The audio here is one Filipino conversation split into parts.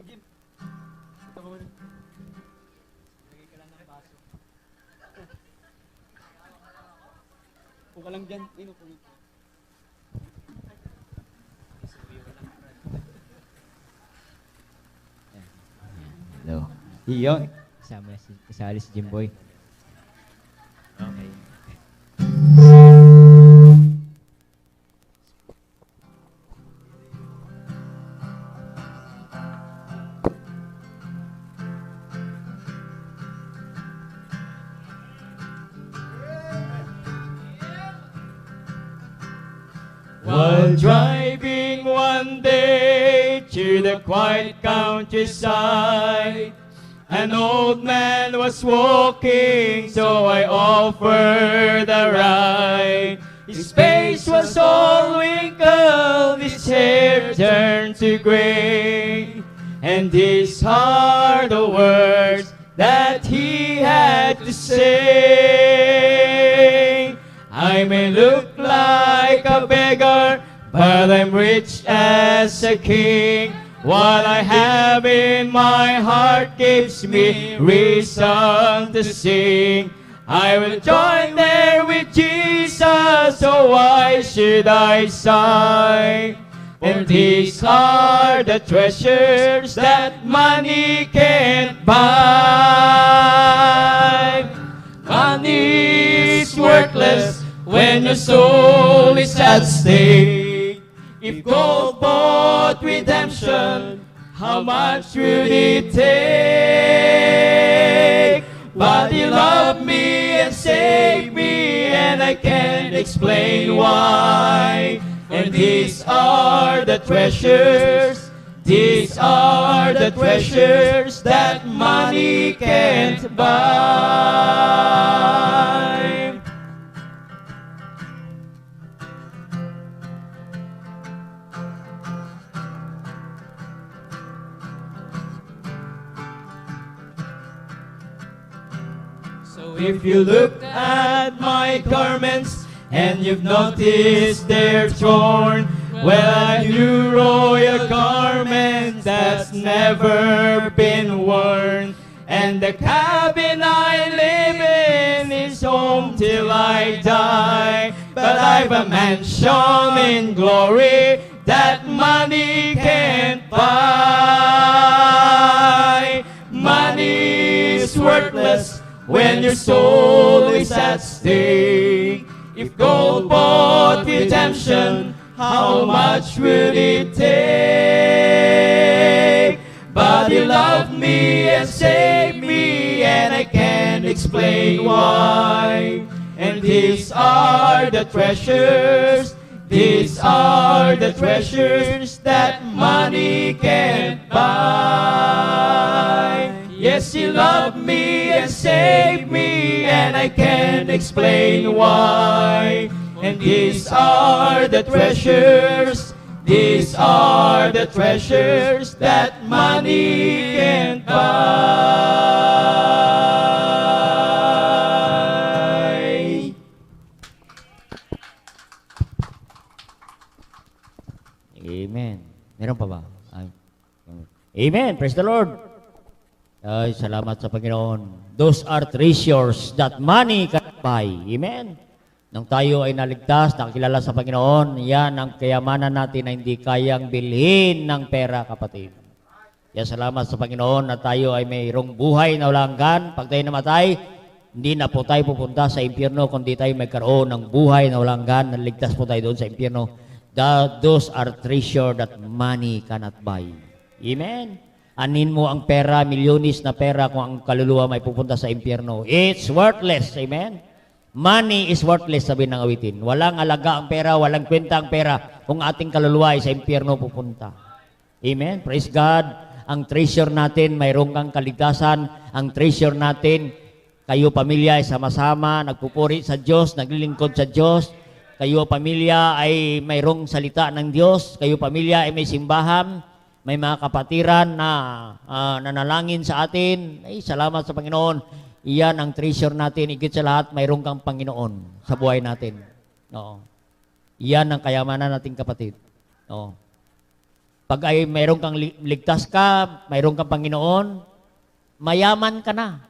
Jim. Ito mo rin. Lagay ka lang ng baso. Upo ka lang dyan. Ayun, upo lang. Hello. Iyon. Isali si Jimboy. Okay. While driving one day to the quiet countryside, an old man was walking, so I offered a ride. His face was all wrinkled, his hair turned to gray, and these are the words that he had to say. I may look like a beggar, but I'm rich as a king. What I have in my heart gives me reason to sing. I will join there with Jesus, so why should I sigh? And these are the treasures that money can't buy. Money is worthless when your soul is at stake. If gold bought redemption, how much would it take? But He loved me and saved me, and I can't explain why. And these are the treasures, these are the treasures that money can't buy. So if you look at my garments and you've noticed they're torn, well, a new royal garment that's never been worn. And the cabin I live in is home till I die. But I've a mansion in glory that money can't buy. Money is worthless when your soul is at stake. If gold bought redemption, how much would it take? But He loved me and saved me, and I can't explain why. And these are the treasures, these are the treasures that money can't buy. Yes, He loved me and saved me, and I can't explain why. And these are the treasures, these are the treasures that money can't buy. Amen. Meron pa ba? Amen. Praise the Lord. Ay, salamat sa Panginoon. Those are treasures that money can buy. Amen. Nang tayo ay naligtas, nakakilala sa Panginoon, yan ang kayamanan natin na hindi kayang bilhin ng pera, kapatid. Kaya salamat sa Panginoon na tayo ay mayroong buhay na walang hanggan. Pag tayo namatay, hindi na po tayo pupunta sa impyerno, kundi tayo magkaroon ng buhay na walang hanggan. Naligtas po tayo doon sa impyerno. Those are treasures that money cannot buy. Amen. Anin mo ang pera, milyones na pera, kung ang kaluluwa may pupunta sa impyerno. It's worthless. Amen. Money is worthless, sabi ng awitin. Walang alaga ang pera, walang kwenta ang pera kung ating kaluluwa ay sa impyerno pupunta. Amen. Praise God. Ang treasure natin, mayroong kang kaligtasan. Ang treasure natin, kayo pamilya ay sama-sama, nagpupuri sa Diyos, naglilingkod sa Diyos. Kayo pamilya ay mayroong salita ng Diyos. Kayo pamilya ay may simbahan. May mga kapatiran na nanalangin sa atin. Ay, salamat sa Panginoon. Iyan ang treasure natin. Higit sa lahat, mayroong kang Panginoon sa buhay natin. Oo. Iyan ang kayamanan natin, kapatid. Oo. Pag ay mayroon kang ligtas ka, mayroon kang Panginoon, mayaman ka na.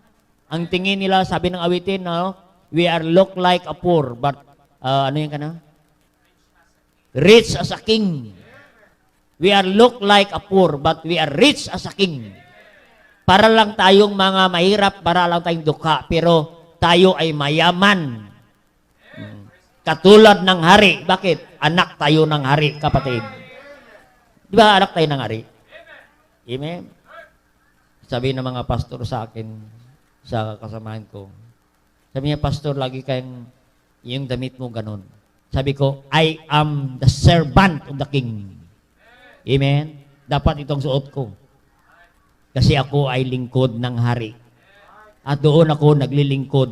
Ang tingin nila, sabi ng awitin, no? We are look like a poor, but ano yan ka na? Rich as a king. We are look like a poor, but we are rich as a king. Para lang tayong mga mahirap, para lang tayong dukha, pero tayo ay mayaman. Katulad ng hari. Bakit? Anak tayo ng hari, kapatid. Di ba anak tayo ng hari? Amen? Sabi ng mga pastor sa akin, sa kasamahan ko, sabi niya, pastor, lagi kayong yung damit mo ganun. Sabi ko, I am the servant of the king. Amen? Dapat itong suot ko. Kasi ako ay lingkod ng hari. At doon ako naglilingkod.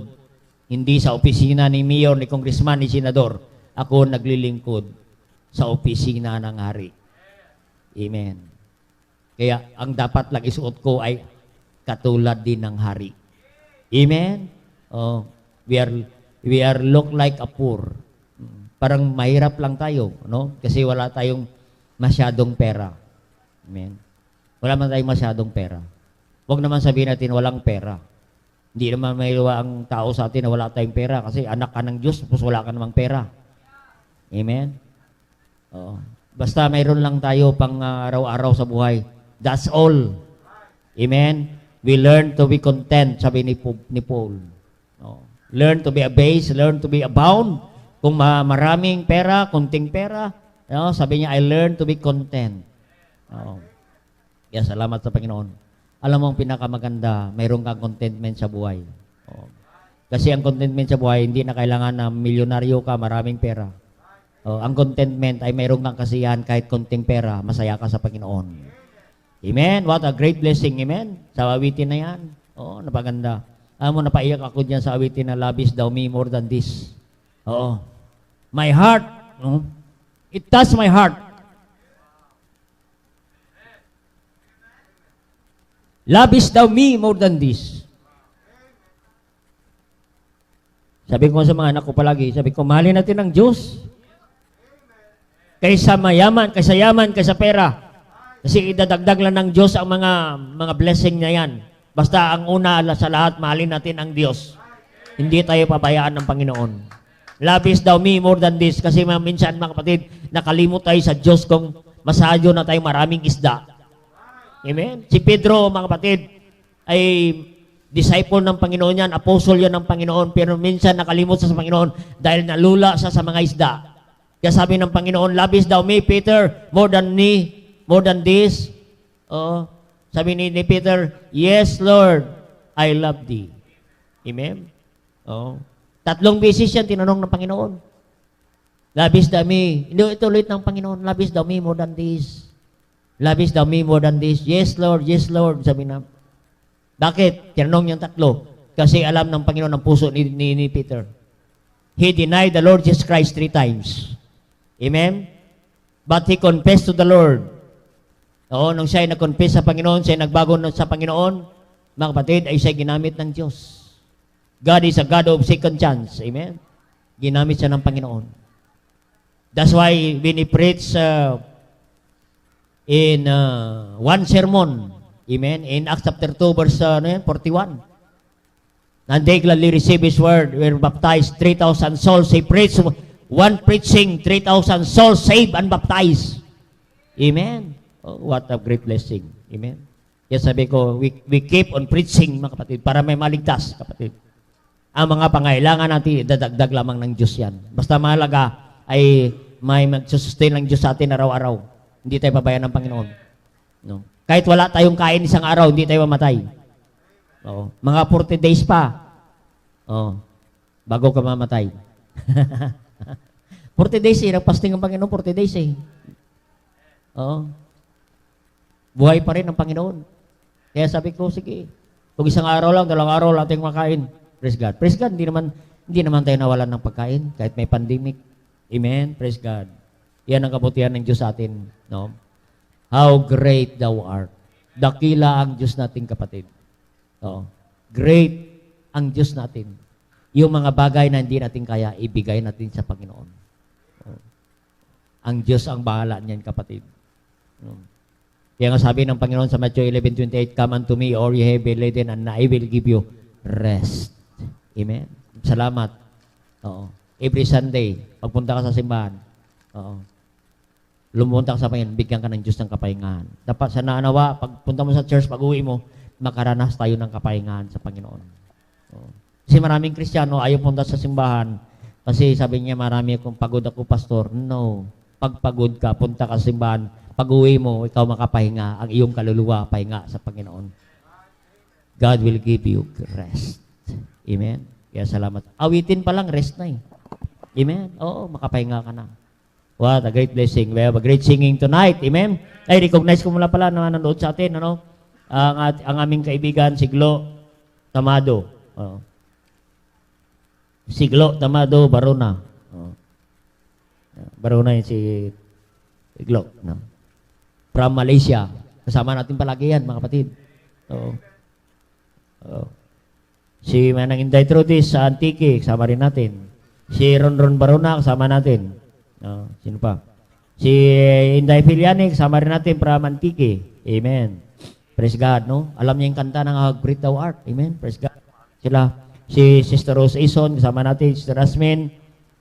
Hindi sa opisina ni mayor, ni congressman, ni senador. Ako naglilingkod sa opisina ng hari. Amen. Kaya ang dapat lang isuot ko ay katulad din ng hari. Amen? Oh, we are look like a poor. Parang mahirap lang tayo, no? Kasi wala tayong masyadong pera. Amen. Wala man tayong masyadong pera. Huwag naman sabihin natin walang pera. Hindi naman may ang tao sa atin na wala tayong pera kasi anak ka ng Diyos, tapos wala ka namang pera. Amen? Oo. Basta mayroon lang tayo pang araw-araw sa buhay. That's all. Amen? We learn to be content, sabi ni Paul. Oo. Learn to be abased, learn to be abound. Kung maraming pera, kunting pera, sabi niya, I learn to be content. Oo. Kaya salamat sa Panginoon. Alam mo ang pinakamaganda, mayroon kang contentment sa buhay. Oo. Kasi ang contentment sa buhay, hindi na kailangan na milyonaryo ka, maraming pera. Ang contentment ay mayroon kang kasiyahan kahit konting pera, masaya ka sa Panginoon. Amen? What a great blessing. Amen? Sa awitin na yan. Oo, napaganda. Alam mo, napaiyak ako dyan sa awitin na labis daw me more than this. Oo. My heart, it touched my heart. Labis daw me more than this. Sabi ko sa mga anak ko palagi, sabi ko, mahalin natin ang Diyos. Kaysa mayaman, kaysa yaman, kaysa pera. Kasi idadagdag lang ng Diyos ang mga blessing na yan. Basta ang una sa lahat, mahalin natin ang Diyos. Hindi tayo pabayaan ng Panginoon. Labis daw me more than this. Kasi minsan mga kapatid, nakalimot tayo sa Diyos kung masadyo na tayo maraming isda. Amen? Si Pedro, mga kapatid, ay disciple ng Panginoon yan, apostle yan ng Panginoon, pero minsan nakalimot sa Panginoon dahil nalula sa mga isda. Kaya sabi ng Panginoon, labis daw me, Peter, more than this. Oh, sabi ni Peter, yes, Lord, I love thee. Amen? Oh. 3 beses yan tinanong ng Panginoon. Labis daw me. Hindi ito ulit ng Panginoon, labis daw me more than this. Labis daw me more than this. Yes, Lord, sabi na. Bakit? Tinanong niyang 3. Kasi alam ng Panginoon ang puso ni Peter. He denied the Lord Jesus Christ 3 times. Amen? But he confessed to the Lord. Oo, nung siya ay nag-confess sa Panginoon, siya ay nagbago sa Panginoon, mga kapatid, ay siya ginamit ng Diyos. God is a God of second chance. Amen? Ginamit siya ng Panginoon. That's why when he preached in one sermon, amen, in Acts chapter 2, verse 41, and they gladly received his word, were baptized, 3,000 souls. He preached one preaching, 3,000 souls saved and baptized. Amen. Oh, what a great blessing. Amen. Kaya sabi ko, we keep on preaching, mga kapatid, para may maligtas, kapatid. Ang mga pangailangan natin, dadagdag lamang ng Diyos yan. Basta mahalaga ay may magsusustain ng Diyos sa atin araw-araw. Hindi tayo pabayaan ng Panginoon. No? Kahit wala tayong kain isang araw, hindi tayo mamatay. Oo. Mga 40 days pa. Oo. Bago ka mamatay. 40 days eh. Nagpasting ang Panginoon, 40 days eh. Oo. Buhay pa rin ang Panginoon. Kaya sabi ko, sige. Kung isang araw lang, 2 araw lang tayong makain. Praise God. Praise God. Hindi naman tayo nawalan ng pagkain kahit may pandemic. Amen. Praise God. Yan ang kabutihan ng Diyos sa atin. No? How great thou art. Dakila ang Diyos natin, kapatid. Oo. Great ang Diyos natin. Yung mga bagay na hindi natin kaya, ibigay natin sa Panginoon. Oo. Ang Diyos ang bahala niyan, kapatid. Kaya nga sabi ng Panginoon sa Matthew 11:28, "Come unto me, all ye heavy laden, and I will give you rest." Amen. Salamat. Oo. Every Sunday, pagpunta ka sa simbahan, oo, lumunta ka sa Panginoon, bigyan ka ng Diyos ng kapahingahan. Dapat sa naanawa, pagpunta mo sa church, pag-uwi mo, makaranas tayo ng kapahingahan sa Panginoon. Oo. Kasi maraming Kristiyano ayaw punta sa simbahan kasi sabi niya, marami akong pagod ako, pastor. No. Pagpagod ka, punta ka sa simbahan, pag-uwi mo, ikaw makapahinga, ang iyong kaluluwa, pahinga sa Panginoon. God will give you rest. Amen. Kaya salamat. Awitin pa lang, rest na eh. Amen. Oo, makapahinga ka na. What a great blessing. We have a great singing tonight. Amen. Ay, recognize ko mula pala na nanonood sa atin, ano? Ang aming kaibigan, si Glo Tamado. Si Glo Tamado Barona. Barona yun si Glo. No? From Malaysia. Kasama natin palagi yan, mga kapatid. Si Manang Inday Trudis sa Antique, kasama rin natin. Si Ron Barona, kasama natin. Sino pa? Si Inday Filiani, kasama rin natin from Antique. Amen. Praise God, no? Alam niya yung kanta ng Great Thou Art. Amen. Praise God. Sila. Si Sister Rose Ison, kasama natin. Sister Asmin,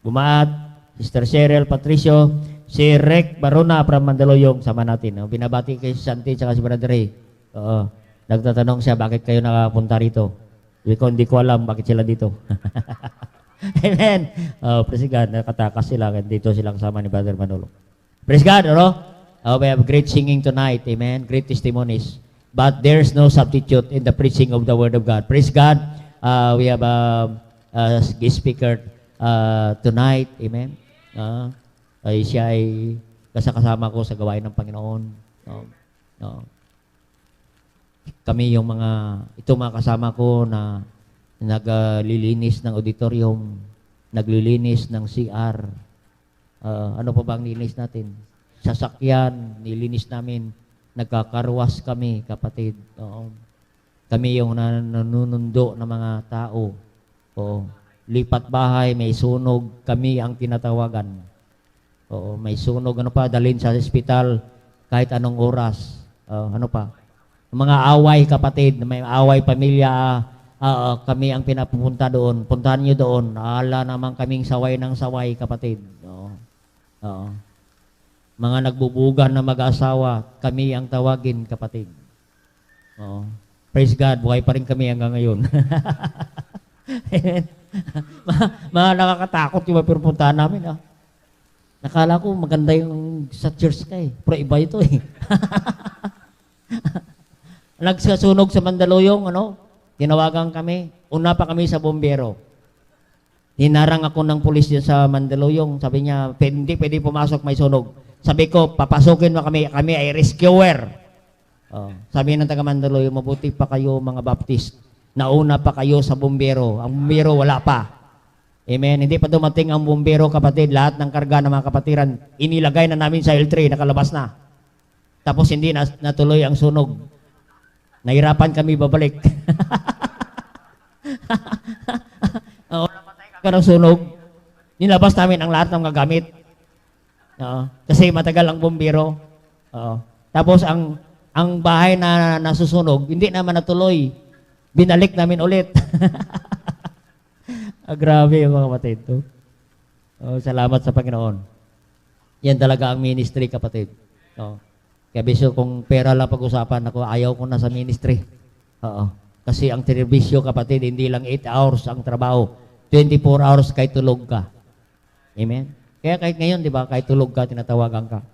Bumaat. Sister Cheryl Patricio. Si Rek Barona from Mandaluyong, kasama natin. Binabati kay Santi at si Brother Ray. Nagtatanong siya, bakit kayo nakapunta rito? Hindi ko alam bakit sila dito. Amen. Praise God. Nakatakas sila. Dito sila kasama ni Brother Manolo. Praise God. We have great singing tonight. Amen. Great testimonies. But there's no substitute in the preaching of the Word of God. Praise God. We have a guest speaker tonight. Amen. Siya ay kasama ko sa gawain ng Panginoon. Kami yung mga kasama ko na naglilinis ng auditorium, naglilinis ng CR. Ano pa bang nilinis natin? Sasakyan, nilinis namin. Nagkakarwas kami, kapatid. Kami yung nanunundo ng mga tao. Lipat bahay, may sunog, kami ang tinatawagan. May sunog, dalhin sa ospital kahit anong oras. Ano pa? Mga away, kapatid, may away pamilya, kami ang pinapupunta doon. Puntahan nyo doon. Ala naman kaming saway ng saway, kapatid. Mga nagbubugan na mag-asawa, kami ang tawagin, kapatid. Praise God, buhay pa rin kami hanggang ngayon. Mga nakakatakot yung pinupuntahan namin. Nakala ko maganda yung sa church ka eh. Pero iba ito eh. Nagsasunog sa Mandaluyong, tinawagan kami. Una pa kami sa bombero. Hinarang ako ng pulis dyan sa Mandaluyong. Sabi niya, hindi pwede pumasok, may sunog. Sabi ko, papasukin mo kami ay rescuer. Sabi ng taga Mandaluyong, mabuti pa kayo mga Baptist. Nauna pa kayo sa bombero. Ang bombero wala pa. Amen. Hindi pa dumating ang bombero, kapatid. Lahat ng karga ng mga kapatiran, inilagay na namin sa L3, nakalabas na. Tapos hindi natuloy ang sunog. Nahirapan kami babalik. Napatay ka ng sunog. Nilabas namin ang lahat ng mga gamit. Kasi matagal ang bombero. Tapos ang bahay na nasusunog, hindi naman natuloy. Binalik namin ulit. Grabe yung mga kapatid. Salamat sa Panginoon. Yan talaga ang ministry, kapatid. Kaya bisyo, kung pera lang pag-usapan, ako ayaw ko na sa ministry. Kasi ang serbisyo, kapatid, hindi lang 8 hours ang trabaho. 24 hours kahit tulog ka. Amen? Kaya kahit ngayon, di ba, kahit tulog ka, tinatawagan ka.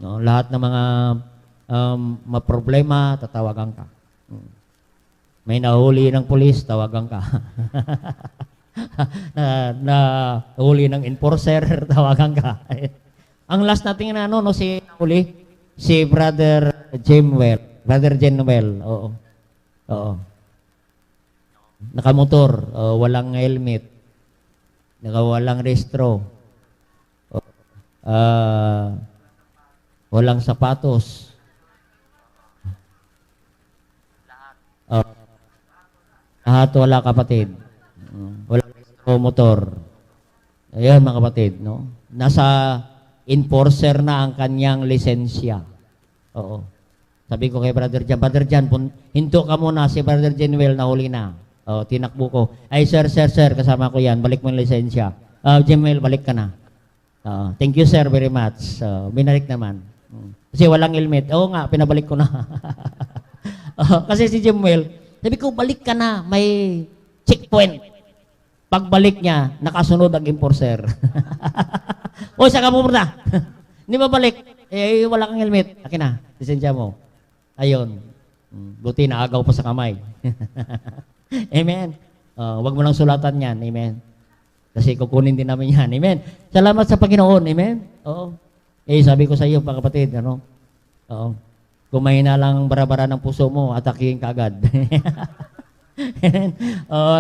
Lahat ng mga maproblema, tatawagan ka. May nahuli ng pulis, tawagan ka. Nahuli ng enforcer, tawagan ka. Ang last natin si huli, si Brother Jemwell. Brother Jemwell, oo. Nakamotor, walang helmet, walang restro, walang sapatos. Lahat wala, kapatid. Walang motor. Ayan, mga kapatid, no? Nasa enforcer na ang kanyang lisensya. Oo. Sabi ko kay Brother Jan, hinto ka muna, si Brother Jenuel nahuli na. Tinakbo ko. Ay, sir, kasama ko yan, balik mo yung lisensya. Jenuel, balik ka na. Thank you, sir, very much. Binalik naman. Kasi walang helmet. Oo nga, pinabalik ko na. Kasi si Jemuel, sabi ko, balik ka na, may checkpoint. Pagbalik niya, nakasunod ang enforcer. O, saan ka pumunta? Hindi ba balik? Wala kang helmet. Akin na, lisensya mo. Ayun. Buti na agaw pa sa kamay. Amen. Wag mo lang sulatan yan. Amen. Kasi kukunin din namin yan. Amen. Salamat sa Panginoon. Amen. Oo. Sabi ko sa iyo, mga kapatid, Oo. Kung mahina lang ang bara-bara ng puso mo, atakihin ka agad.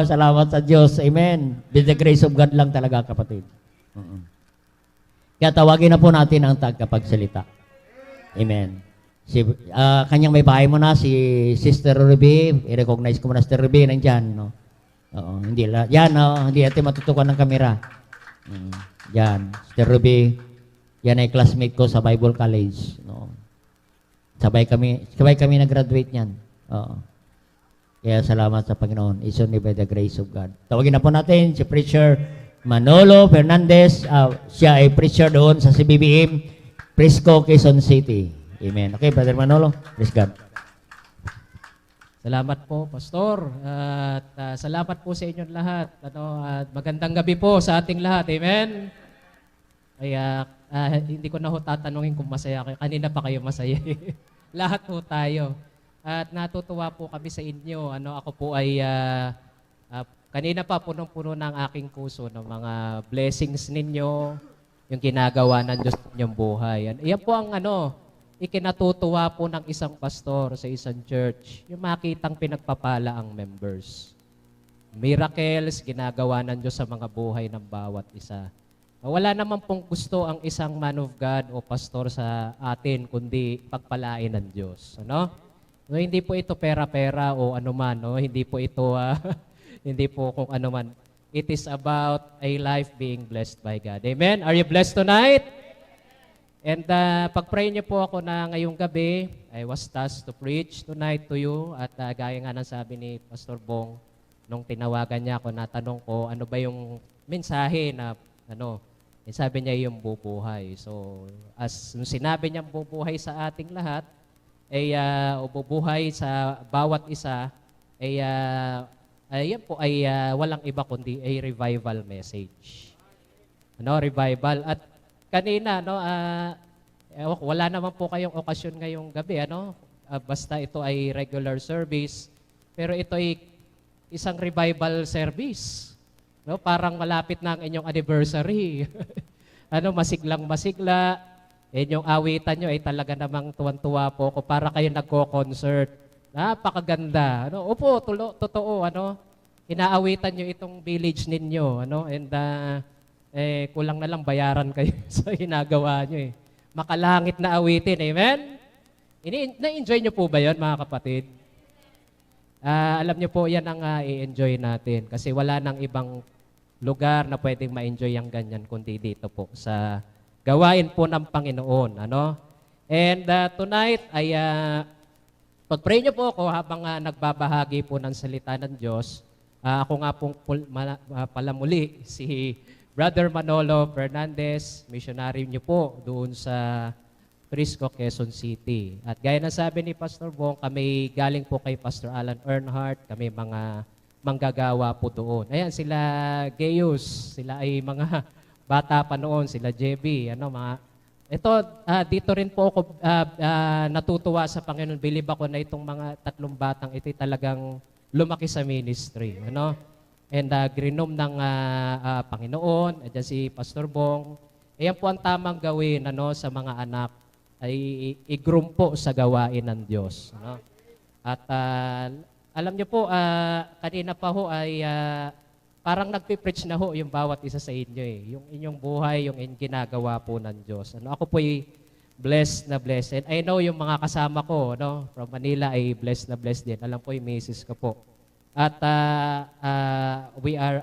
Salamat sa Diyos. Amen. With the grace of God lang talaga, kapatid. Kaya tawagin na po natin ang tagapagsalita. Amen. Kanyang may bahay mo na, si Sister Ruby. I-recognize ko muna, Sister Ruby, nandyan. No? Hindi lang. Yan, hindi natin matutukan ng kamera. Yan, Sister Ruby. Yan ay classmate ko sa Bible College. No? Sabay kami nag-graduate niyan. Kaya salamat sa Panginoon. It's only by the grace of God. Tawagin na po natin si Preacher Manolo Fernandez. Siya ay preacher doon sa CBBM, Frisco, Quezon City. Amen. Okay, Brother Manolo. Praise God. Salamat po, Pastor. At salamat po sa inyong lahat. At magandang gabi po sa ating lahat. Amen. Kaya hindi ko na ho tatanungin kung masaya kayo. Kanina pa kayo masaya. Lahat po tayo. At natutuwa po kami sa inyo. Ako po ay kanina pa punong-puno ng aking puso ng mga blessings ninyo, yung ginagawa ng Diyos ninyong buhay. Iyan po ang ikinatutuwa po ng isang pastor sa isang church, yung makitang pinagpapala ang members. Miracles, ginagawa ng Diyos sa mga buhay ng bawat isa. Wala naman pong gusto ang isang man of God o pastor sa atin, kundi pagpalain ng Diyos. No, hindi po ito pera-pera o anuman. No? Hindi po ito, hindi po kung anuman. It is about a life being blessed by God. Amen? Are you blessed tonight? And pag-pray niyo po ako na ngayong gabi, I was tasked to preach tonight to you. At gaya nga ng sabi ni Pastor Bong, nung tinawagan niya ako, natanong ko, ano ba yung mensahe na, sabi niya yung bubuhay. So, as sinabi niya bubuhay sa ating lahat, o bubuhay sa bawat isa, yan po ay walang iba kundi a revival message. Revival. At kanina, wala naman po kayong okasyon ngayong gabi, basta ito ay regular service, pero ito ay isang revival service. Parang malapit na ang inyong anniversary. Masiglang-masigla. Inyong awitan nyo ay talaga namang tuwan-tuwa po ako para kayo nagko-concert. Napakaganda. Opo, totoo. Inaawitan nyo itong village ninyo. And kulang na lang bayaran kayo sa ginagawa nyo. Makalangit na awitin. Amen? Na-enjoy nyo po ba yun, mga kapatid? Alam nyo po, yan ang i-enjoy natin. Kasi wala nang ibang lugar na pwedeng ma-enjoy ang ganyan kundi dito po sa gawain po ng Panginoon. And tonight ay pag-pray nyo po ako habang nagbabahagi po ng salita ng Diyos. Ako nga pong pala muli si Brother Manolo Fernandez, missionary nyo po doon sa Frisco, Quezon City. At gaya na sabi ni Pastor Bong, kami galing po kay Pastor Alan Earnhardt, kami mga manggagawa po doon. Ayan, sila Gaius, sila ay mga bata pa noon, sila JB, ito, dito rin po ako natutuwa sa Panginoon. Believe ako na itong mga tatlong batang ito talagang lumaki sa ministry. And grinom ng Panginoon, dyan si Pastor Bong. Ayan po ang tamang gawin sa mga anak, ay i-groom po sa gawain ng Diyos. At alam niyo po, kanina pa ho ay parang nagpipreach na ho yung bawat isa sa inyo. Yung inyong buhay, yung ginagawa po ng Diyos. Ako po ay blessed na blessed. And I know yung mga kasama ko from Manila ay blessed na blessed din. Alam po yung misis ko po. At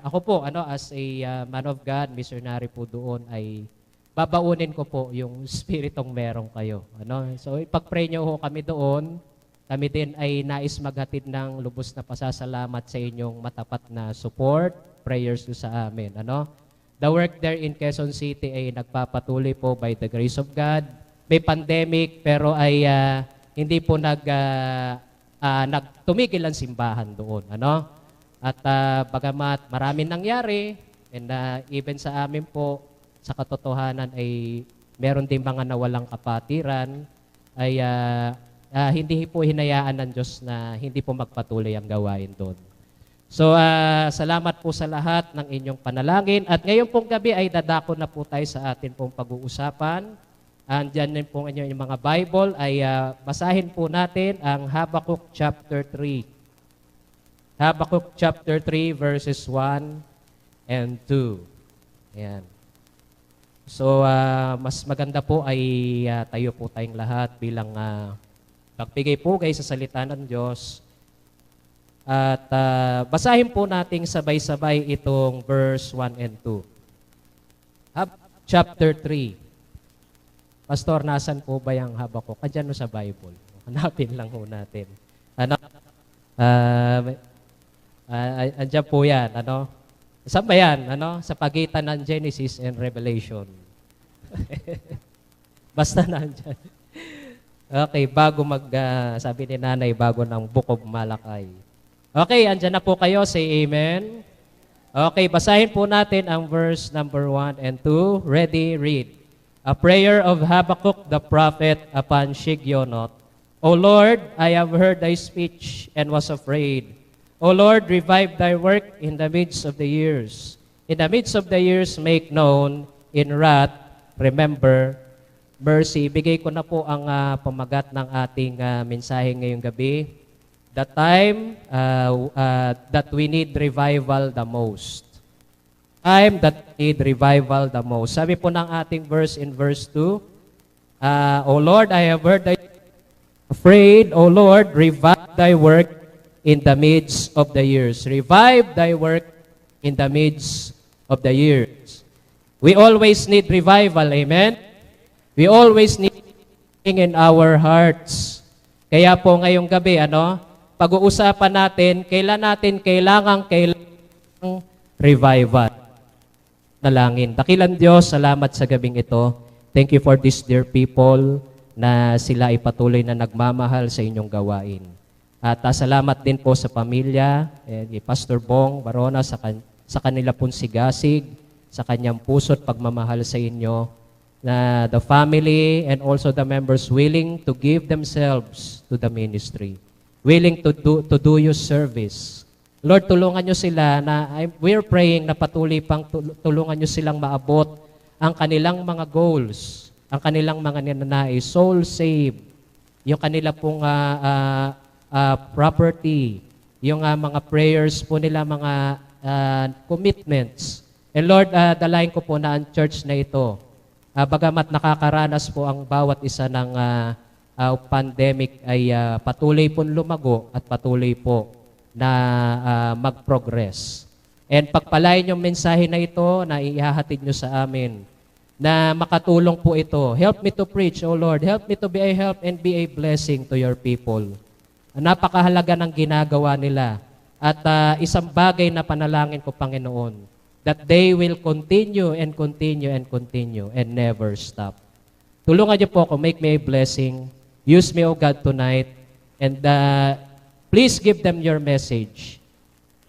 ako po, as a man of God, missionary po doon, ay babaunin ko po yung spiritong merong kayo. Ano? So ipag-pray nyo ho kami doon. Kami din ay nais maghatid ng lubos na pasasalamat sa inyong matapat na support, prayers do sa amin. Ano? The work there in Quezon City ay nagpapatuloy po by the grace of God. May pandemic pero ay hindi po nagtumigil ang simbahan doon. Ano? At bagamat maraming nangyari, and even sa amin po, sa katotohanan ay meron din mga nawalang kapatiran, ay hindi po hinayaan ng Diyos na hindi po magpatuloy ang gawain doon. So, salamat po sa lahat ng inyong panalangin. At ngayon pong gabi ay dadako na po tayo sa atin pong pag-uusapan. Andyan din po inyong mga Bible ay basahin po natin ang Habakkuk chapter 3. Habakkuk chapter 3 verses 1 and 2. Ayan. So, mas maganda po ay tayo po tayong lahat bilang pagbigay po kayo sa salita ng Diyos. At basahin po natin sabay-sabay itong verse 1 and 2. Chapter 3. Pastor, nasan po ba yung Habakuk? Andyan no sa Bible. Hanapin lang po natin. Ano? Andyan po yan. Ano? Saan ba yan? Ano? Sa pagitan ng Genesis and Revelation. Basta nandyan. Okay, bago sabi ni nanay, bago ng Book of Malakay. Okay, andyan na po kayo. Say amen. Okay, basahin po natin ang verse number 1 and 2. Ready, read. A prayer of Habakkuk the prophet upon Shigionoth. O Lord, I have heard thy speech and was afraid. O Lord, revive thy work in the midst of the years. In the midst of the years, make known. In wrath, remember mercy. Ibigay ko na po ang pamagat ng ating mensahe ngayong gabi. The time that we need revival the most. Time that we need revival the most. Sabi po ng ating verse in verse 2, O Lord, I have heard thy afraid. O Lord, revive thy work in the midst of the years. Revive thy work in the midst of the years. We always need revival, amen? We always need in our hearts. Kaya po ngayong gabi, pag-uusapan natin, kailangan revival. Nalangin. Dakilang Diyos, salamat sa gabing ito. Thank you for these dear people na sila ay patuloy na nagmamahal sa inyong gawain. At salamat din po sa pamilya, Pastor Bong Barona sa kanila pong sigasig, sa kanyang puso't pagmamahal sa inyo, na the family and also the members willing to give themselves to the ministry, willing to do your service. Lord, tulungan nyo sila we're praying na patuloy pang tulungan nyo silang maabot ang kanilang mga goals, ang kanilang mga ninanais, soul save, yung kanila pong property, yung mga prayers po nila, mga commitments. And Lord, dalayan ko po na ang church na ito, bagamat nakakaranas po ang bawat isa ng pandemic ay patuloy po lumago at patuloy po na mag-progress. And pagpalain yung mensahe na ito na ihahatid nyo sa amin, na makatulong po ito. Help me to preach, O Lord. Help me to be a help and be a blessing to your people. Napakahalaga ng ginagawa nila. At isang bagay na panalangin ko, Panginoon, that they will continue and continue and continue and never stop. Tulungan niyo po ako, make me a blessing. Use me, O God, tonight. And please give them your message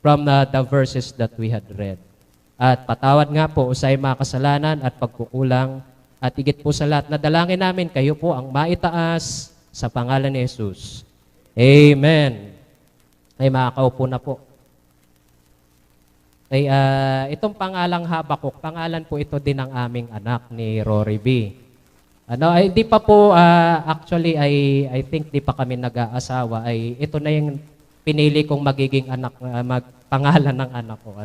from the verses that we had read. At patawad nga po sa mga kasalanan at pagkukulang. At higit po sa lahat na dalangin namin, kayo po ang maitaas sa pangalan ni Jesus. Amen. Ay makakaupo na po. Ay, itong pangalang Habakuk, pangalan po ito din ng aming anak ni Rory B. Hindi pa po, actually, I think di pa kami nag-aasawa. Ito na yung pinili kong magiging anak, pangalan ng anak ko.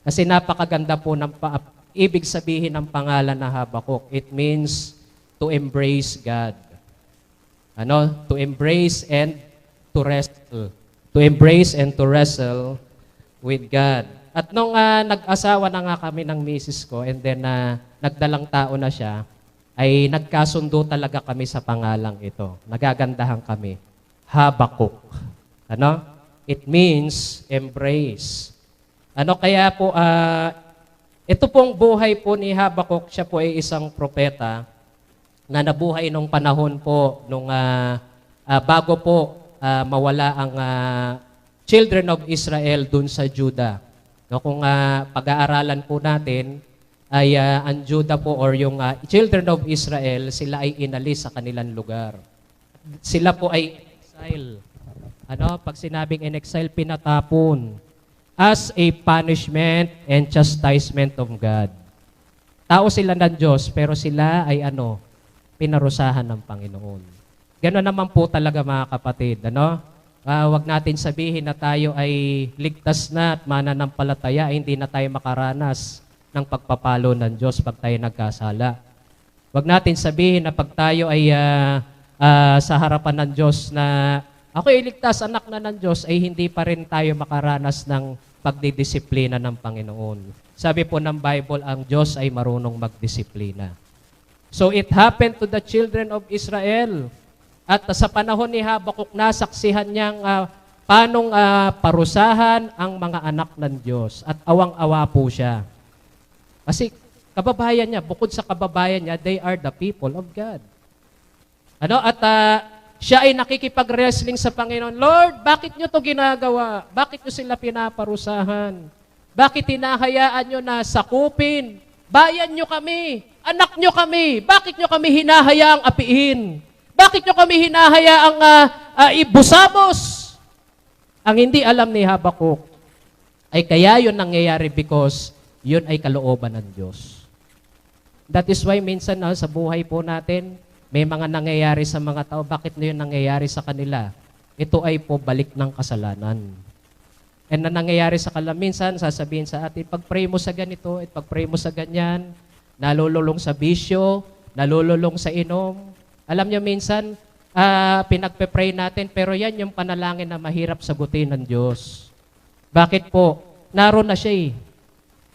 Kasi napakaganda po ng ibig sabihin ng pangalan na Habakuk. It means to embrace God. To embrace and to wrestle. To embrace and to wrestle with God. At nung nag-asawa na nga kami ng misis ko and then nagdalang tao na siya, ay nagkasundo talaga kami sa pangalang ito. Nagagandahan kami. Habakuk. Ano? It means embrace. Ano kaya po, ito pong buhay po ni Habakuk, siya po ay isang propeta na nabuhay nung panahon po, nung bago po mawala ang children of Israel dun sa Judah. No, kung pag-aaralan po natin, ay ang Judah po or yung children of Israel, sila ay inalis sa kanilang lugar. Sila po ay exile. Ano, pag sinabing in exile, pinatapon as a punishment and chastisement of God. Tao sila ng Diyos, pero sila ay pinarusahan ng Panginoon. Gano'n naman po talaga mga kapatid. Wag natin sabihin na tayo ay ligtas na at mananampalataya, hindi na tayo makaranas ng pagpapalo ng Diyos pag tayo nagkasala. Wag natin sabihin na pag tayo ay sa harapan ng Diyos na ako ay ligtas, anak na ng Diyos, ay hindi pa rin tayo makaranas ng pagdidisiplina ng Panginoon. Sabi po ng Bible, ang Diyos ay marunong magdisiplina. So it happened to the children of Israel. At sa panahon ni Habakuk, nasaksihan niyang paanong parusahan ang mga anak ng Diyos. At awang-awa po siya. Kasi kababayan niya, bukod sa kababayan niya, they are the people of God. At siya ay nakikipag-wrestling sa Panginoon. Lord, bakit niyo to ginagawa? Bakit niyo sila pinaparusahan? Bakit hinahayaan niyo na sakupin? Bayan niyo kami. Anak niyo kami. Bakit niyo kami hinahayaang apiin? Bakit nyo kami hinahayaang ibusabos? Ang hindi alam ni Habakuk ay kaya yun nangyayari because yun ay kalooban ng Diyos. That is why minsan sa buhay po natin, may mga nangyayari sa mga tao. Bakit na yun nangyayari sa kanila? Ito ay po balik ng kasalanan. And na nangyayari sa kanila, minsan sasabihin sa atin, pag-pray mo sa ganito, at pag-pray mo sa ganyan, nalululong sa bisyo, nalululong sa inom. Alam niyo minsan, pinagpe-pray natin, pero yan yung panalangin na mahirap sagutin ng Diyos. Bakit po? Naroon na siya eh.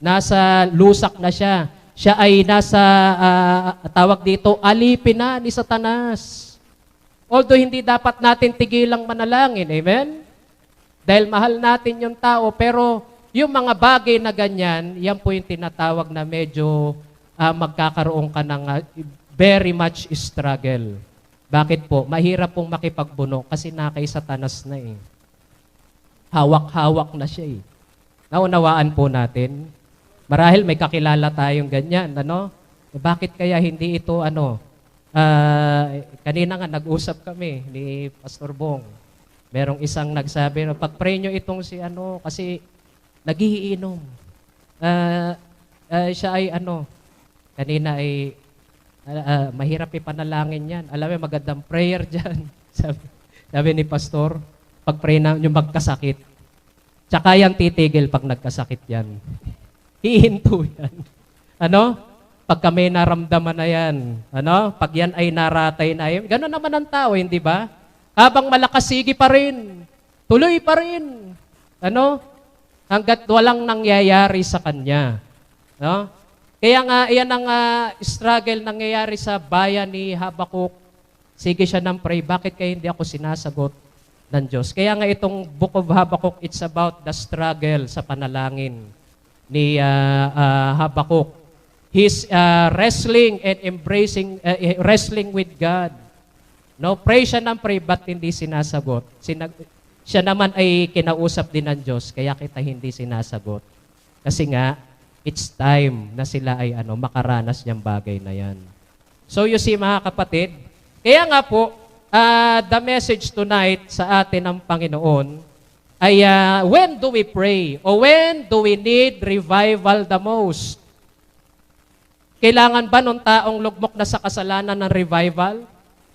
Nasa lusak na siya. Siya ay nasa, tawag dito, alipin na ni Satanas. Although hindi dapat natin tigilang manalangin, amen? Dahil mahal natin yung tao, pero yung mga bagay na ganyan, yan po yung tinatawag na medyo magkakaroon ka ng very much struggle. Bakit po? Mahirap pong makipagbuno kasi nakay Satanas na eh. Hawak-hawak na siya eh. Naunawaan po natin. Marahil may kakilala tayong ganyan, Bakit kaya hindi ito, kanina nga nag-usap kami ni Pastor Bong. Merong isang nagsabi, pag-pray nyo itong si kasi nagiinom. Siya ay kanina ay mahirap ipanalangin yan. Alam mo, magandang prayer dyan. Sabi ni Pastor, pag-pray na yung magkasakit. Tsaka yan titigil pag nagkasakit yan. Hihinto yan. Pag kami naramdaman na yan. Pag yan ay naratay na yan. Gano'n naman ang tao, hindi ba? Habang malakas, sige pa rin. Tuloy pa rin. Hanggat walang nangyayari sa kanya. Kaya nga, iyan ang struggle nangyayari sa bayan ni Habakuk. Sige siya ng pray, bakit kaya hindi ako sinasagot ng Diyos? Kaya nga itong Book of Habakuk, it's about the struggle sa panalangin ni Habakuk. He's wrestling and embracing, wrestling with God. Pray siya ng pray, but hindi sinasagot. Siya naman ay kinausap din ng Diyos, kaya kita hindi sinasagot. Kasi nga, it's time na sila ay makaranas niyang bagay na yan. So you see mga kapatid, kaya nga po, the message tonight sa atin ng Panginoon ay when do we pray? O when do we need revival the most? Kailangan ba nung taong lugmok na sa kasalanan ng revival?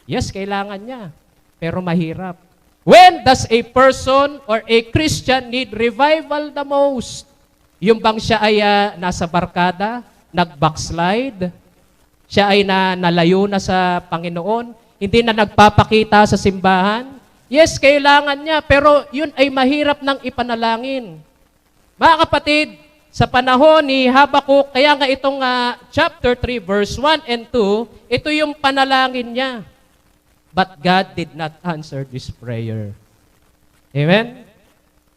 Yes, kailangan niya. Pero mahirap. When does a person or a Christian need revival the most? Yung bang siya ay nasa barkada, nag-backslide, siya ay nalayo na sa Panginoon, hindi na nagpapakita sa simbahan? Yes, kailangan niya, pero yun ay mahirap ng ipanalangin. Mga kapatid, sa panahon ni Habakuk, kaya nga itong chapter 3, verse 1 and 2, ito yung panalangin niya. But God did not answer this prayer. Amen?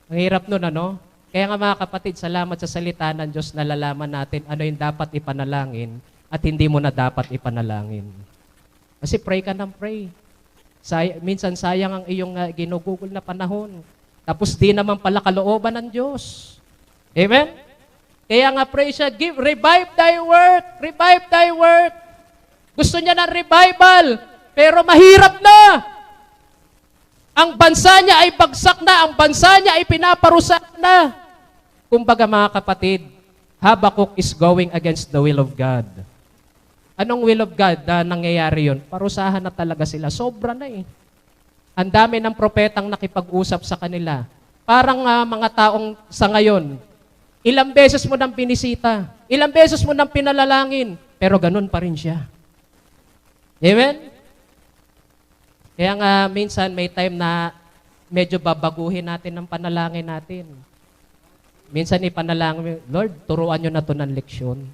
Ang hirap nun, ano? Kaya nga mga kapatid, salamat sa salita ng Diyos, nalalaman natin ano yung dapat ipanalangin at hindi mo na dapat ipanalangin. Kasi pray ka ng pray. Minsan sayang ang iyong ginugugol na panahon. Tapos di naman pala kalooban ng Diyos. Amen? Kaya nga pray siya, revive thy work, revive thy work. Gusto niya ng revival, pero mahirap na. Ang bansa niya ay bagsak na, ang bansa niya ay pinaparusak na. Kumbaga mga kapatid, Habakuk is going against the will of God. Anong will of God na nangyayari yun? Parusahan na talaga sila. Sobra na eh. Ang dami ng propetang nakipag-usap sa kanila. Parang mga taong sa ngayon, ilang beses mo nang binisita, ilang beses mo nang pinalalangin, pero ganun pa rin siya. Amen? Kaya nga minsan may time na medyo babaguhin natin ang panalangin natin. Minsan ipanalangin, Lord, turuan nyo na to ng leksyon.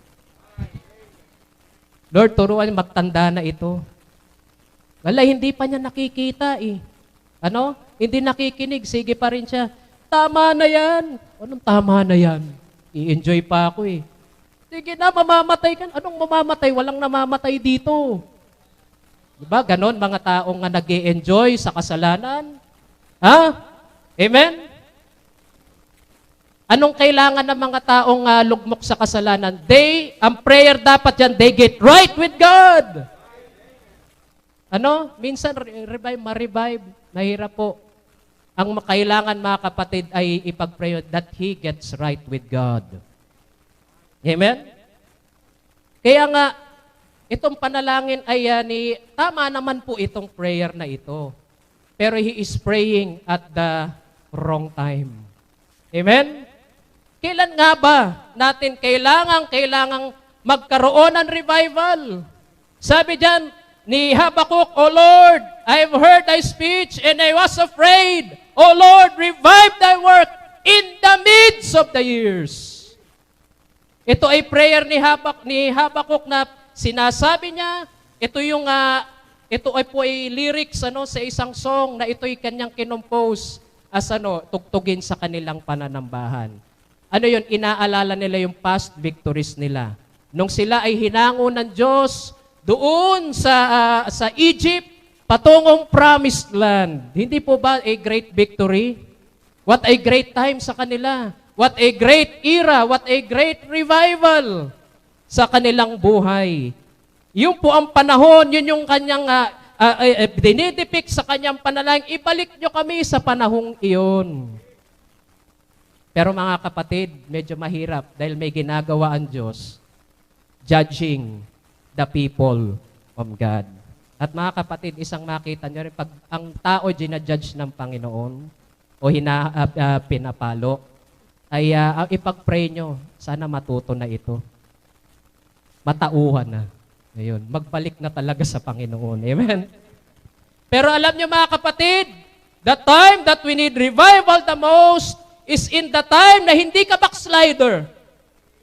Lord, turuan nyo, magtanda na ito. Wala, hindi pa niya nakikita eh. Ano? Hindi nakikinig, sige pa rin siya. Tama na yan. Anong tama na yan? I-enjoy pa ako eh. Sige na, mamamatay ka. Anong mamamatay? Walang namamatay dito. Diba? Ganon mga taong nga nag-e-enjoy sa kasalanan. Ha? Amen? Anong kailangan ng mga taong lugmok sa kasalanan? Ang prayer dapat yan, they get right with God. Ano? Minsan, ma-revive. Mahirap po. Ang kailangan mga kapatid ay ipag-pray that he gets right with God. Amen? Kaya nga, itong panalangin ay tama naman po itong prayer na ito. Pero he is praying at the wrong time. Amen? Kailan nga ba natin kailangang magkaroon ng revival? Sabi diyan ni Habakuk, O Lord, I have heard thy speech and I was afraid. O Lord, revive thy work in the midst of the years. Ito ay prayer ni Habakuk na sinasabi niya, ito ay po ay lyrics sa isang song na ito ay kanyang kinompose as tugtugin sa kanilang pananambahan. Ano yun? Inaalala nila yung past victories nila. Nung sila ay hinango ng Diyos doon sa Egypt, patungong promised land. Hindi po ba a great victory? What a great time sa kanila. What a great era. What a great revival sa kanilang buhay. Yun po ang panahon, yun yung kanyang dinidepict sa kanyang panalangin. Ibalik nyo kami sa panahong iyon. Pero mga kapatid, medyo mahirap dahil may ginagawa ang Diyos, judging the people of God. At mga kapatid, isang makita nyo rin, pag ang tao ginajudge ng Panginoon o pinapalo, ay ipag-pray nyo, sana matuto na ito. Matauhan na. Ngayon, magbalik na talaga sa Panginoon. Amen? Pero alam nyo mga kapatid, the time that we need revival the most is in the time na hindi ka backslider.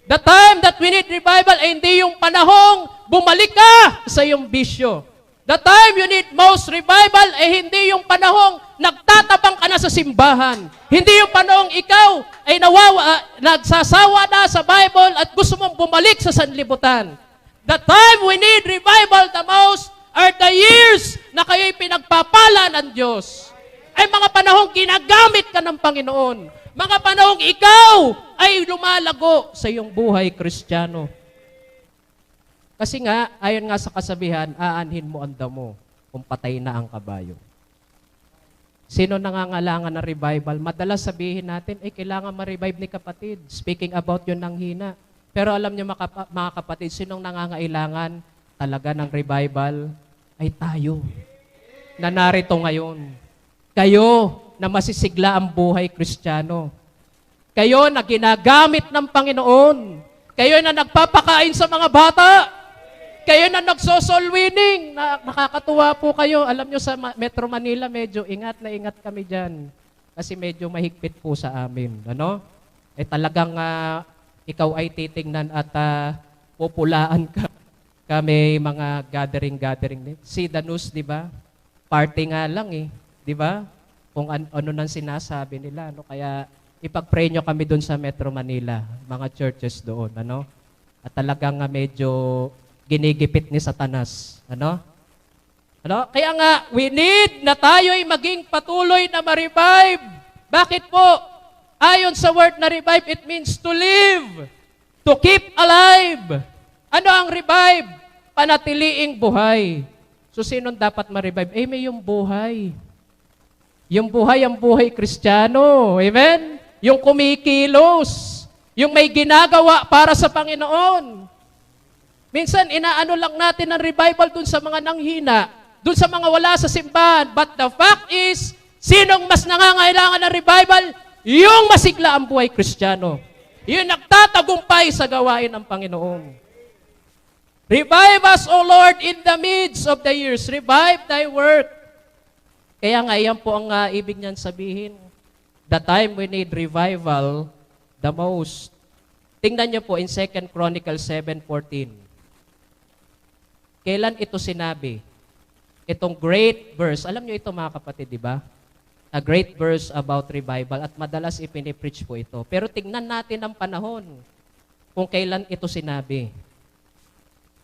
The time that we need revival ay hindi yung panahong bumalik ka sa iyong bisyo. The time you need most revival ay hindi yung panahong nagtatabang ka na sa simbahan. Hindi yung panahong ikaw ay nagsasawa na sa Bible at gusto mong bumalik sa sanlibutan. The time we need revival the most are the years na kayo'y pinagpapala ng Diyos. Ay mga panahong ginagamit ka ng Panginoon. Mga panahong ikaw ay lumalago sa iyong buhay, Kristiyano. Kasi nga, ayon nga sa kasabihan, aanhin mo ang damo kung patay na ang kabayo. Sino nangangalangan ng revival? Madalas sabihin natin, kailangan ma-revive ni kapatid. Speaking about yun ng hina. Pero alam niyo mga kapatid, sinong nangangailangan talaga ng revival? Ay tayo na narito ngayon. Kayo na masisigla ang buhay Kristiyano. Kayo na ginagamit ng Panginoon. Kayo na nagpapakain sa mga bata. Kayo na nagso-soul winning. Nakakatuwa po kayo. Alam nyo sa Metro Manila, medyo ingat na ingat kami dyan. Kasi medyo mahigpit po sa amin. Ano? ay talagang ikaw ay titingnan at pupulaan ka. Kami mga gathering. See the news, di ba? Party nga lang eh, di ba? Kung ano nang sinasabi nila. No? Kaya ipag-pray nyo kami doon sa Metro Manila, mga churches doon. Ano? At talagang medyo ginigipit ni Satanas. Ano? Kaya nga, we need na tayo'y maging patuloy na ma-revive. Bakit po? Ayon sa word na revive, it means to live, to keep alive. Ano ang revive? Panatiliing buhay. So, sinong dapat ma-revive? May yung buhay. Yung buhay, ang buhay Kristiyano. Amen? Yung kumikilos. Yung may ginagawa para sa Panginoon. Minsan, inaano lang natin ang revival dun sa mga nanghina, dun sa mga wala sa simbahan. But the fact is, sinong mas nangangailangan ng revival? Yung masigla ang buhay Kristiyano. Yung nagtatagumpay sa gawain ng Panginoon. Revive us, O Lord, in the midst of the years. Revive Thy work. Kaya nga, yan po ang ibig niyan sabihin. The time we need revival the most. Tingnan niyo po in 2 Chronicles 7:14. Kailan ito sinabi? Itong great verse. Alam niyo ito mga kapatid, di ba? A great verse about revival at madalas ipinipreach po ito. Pero tingnan natin ang panahon kung kailan ito sinabi.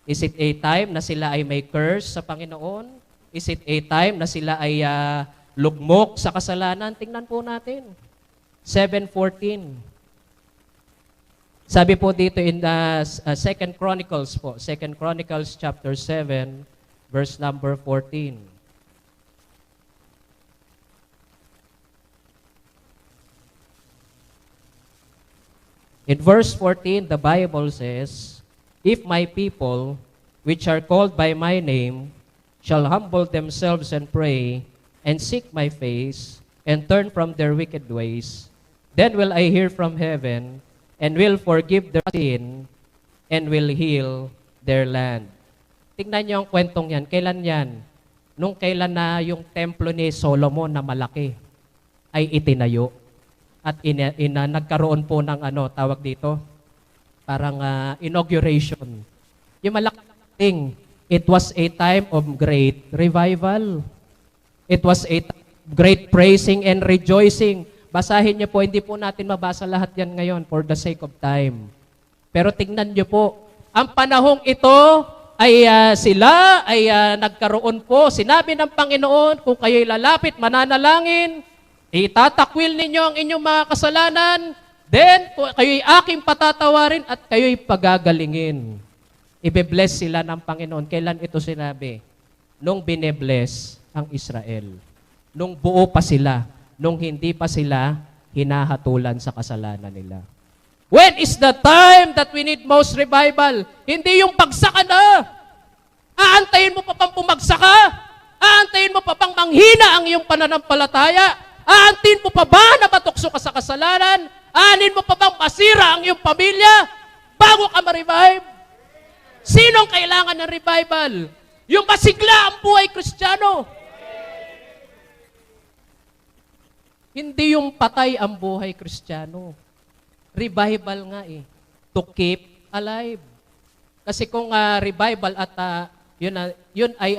Is it a time na sila ay may curse sa Panginoon? Is it a time na sila ay lugmok sa kasalanan? Tingnan po natin. 7:14. Sabi po dito in 2 Chronicles po, 2 Chronicles chapter 7, verse number 14. In verse 14, the Bible says, "If my people, which are called by my name, shall humble themselves and pray, and seek my face, and turn from their wicked ways, then will I hear from heaven, and will forgive their sin, and will heal their land." Tingnan niyo ang kwentong yan. Kailan yan? Nung kailan na yung templo ni Solomon na malaki ay itinayo. At nagkaroon po ng tawag dito, parang inauguration. Yung malaking, it was a time of great revival. It was a time of great praising and rejoicing. Basahin niyo po, hindi po natin mabasa lahat yan ngayon for the sake of time. Pero tingnan niyo po, ang panahong ito ay sila ay nagkaroon po. Sinabi ng Panginoon, kung kayo'y lalapit, mananalangin, itatakwil ninyo ang inyong mga kasalanan, then kayo'y aking patatawarin at kayo'y pagagalingin. Ibe-bless sila ng Panginoon. Kailan ito sinabi? Nung bine-bless ang Israel. Nung buo pa sila. Nung hindi pa sila hinahatulan sa kasalanan nila. When is the time that we need most revival? Hindi yung pagsaka na. Aantayin mo pa pang pumagsak ka? Aantayin mo pa pang manghina ang iyong pananampalataya? Aantayin mo pa ba na matukso ka sa kasalanan? Aanin mo pa bang masira ang iyong pamilya bago ka ma-revive? Sinong kailangan ng revival? Yung masigla ang buhay Kristiyano. Hindi yung patay ang buhay Kristiyano. Revival nga to keep alive. Kasi kung revival at yun ay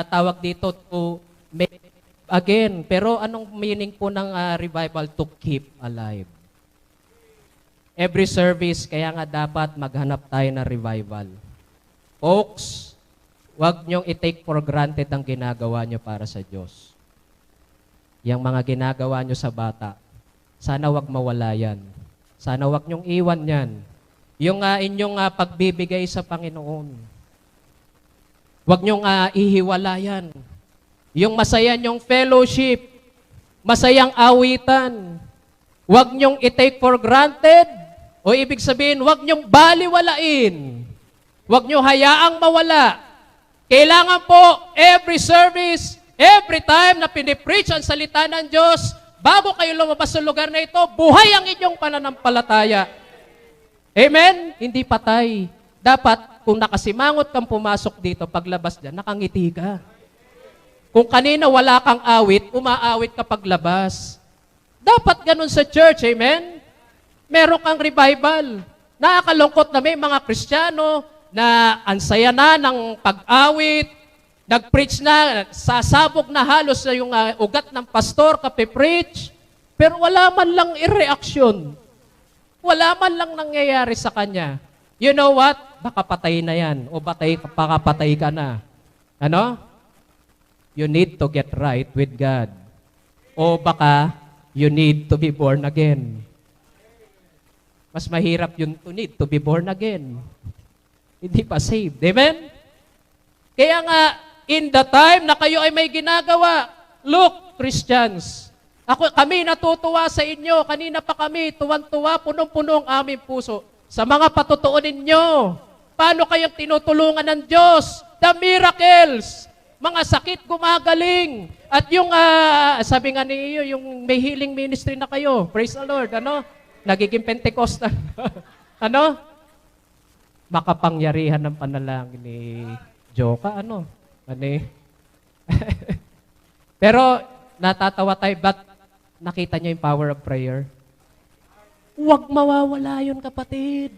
tawag dito to make again. Pero anong meaning po ng revival? To keep alive. Every service, kaya nga dapat maghanap tayo ng revival. Folks, huwag niyong i-take for granted ang ginagawa niyo para sa Diyos. Yang mga ginagawa niyo sa bata, sana huwag mawala yan. Sana huwag niyong iwan yan. Yung inyong pagbibigay sa Panginoon. Huwag niyong ihiwala yan. Yung masaya niyong fellowship, masayang awitan, huwag niyong i-take for granted, o ibig sabihin, huwag niyong baliwalain. Huwag niyong hayaang mawala. Kailangan po, every service, every time na pinipreach ang salita ng Diyos, bago kayo lumabas sa lugar na ito, buhay ang inyong pananampalataya. Amen? Hindi patay. Dapat, kung nakasimangot kang pumasok dito, paglabas dyan, nakangiti ka. Kung kanina wala kang awit, umaawit ka paglabas. Dapat ganun sa church, amen? Meron kang revival. Nakakalungkot na may mga Kristiyano na ansaya na ng pag-awit, nag-preach na, sasabog na halos na yung ugat ng pastor, kape-preach, pero wala man lang i-reaction. Wala man lang nangyayari sa kanya. You know what? Baka patay na yan. O baka patay ka na. Ano? You need to get right with God. O baka you need to be born again. Mas mahirap yun to need to be born again. Hindi pa saved. Amen? Kaya nga, in the time na kayo ay may ginagawa, look, Christians, kami natutuwa sa inyo. Kanina pa kami, tuwan-tuwa, punong-puno ang aming puso. Sa mga patutuo ninyo, paano kayong tinutulungan ng Diyos? The miracles, mga sakit gumagaling. At yung, sabi nga niyo, yung may healing ministry na kayo. Praise the Lord, ano? Nagiging Pentecostal. Ano? Makapangyarihan ng panalangin ni Joka, ano? Pero, natatawa tayo, but nakita niyo yung power of prayer? Huwag mawawala yun, kapatid.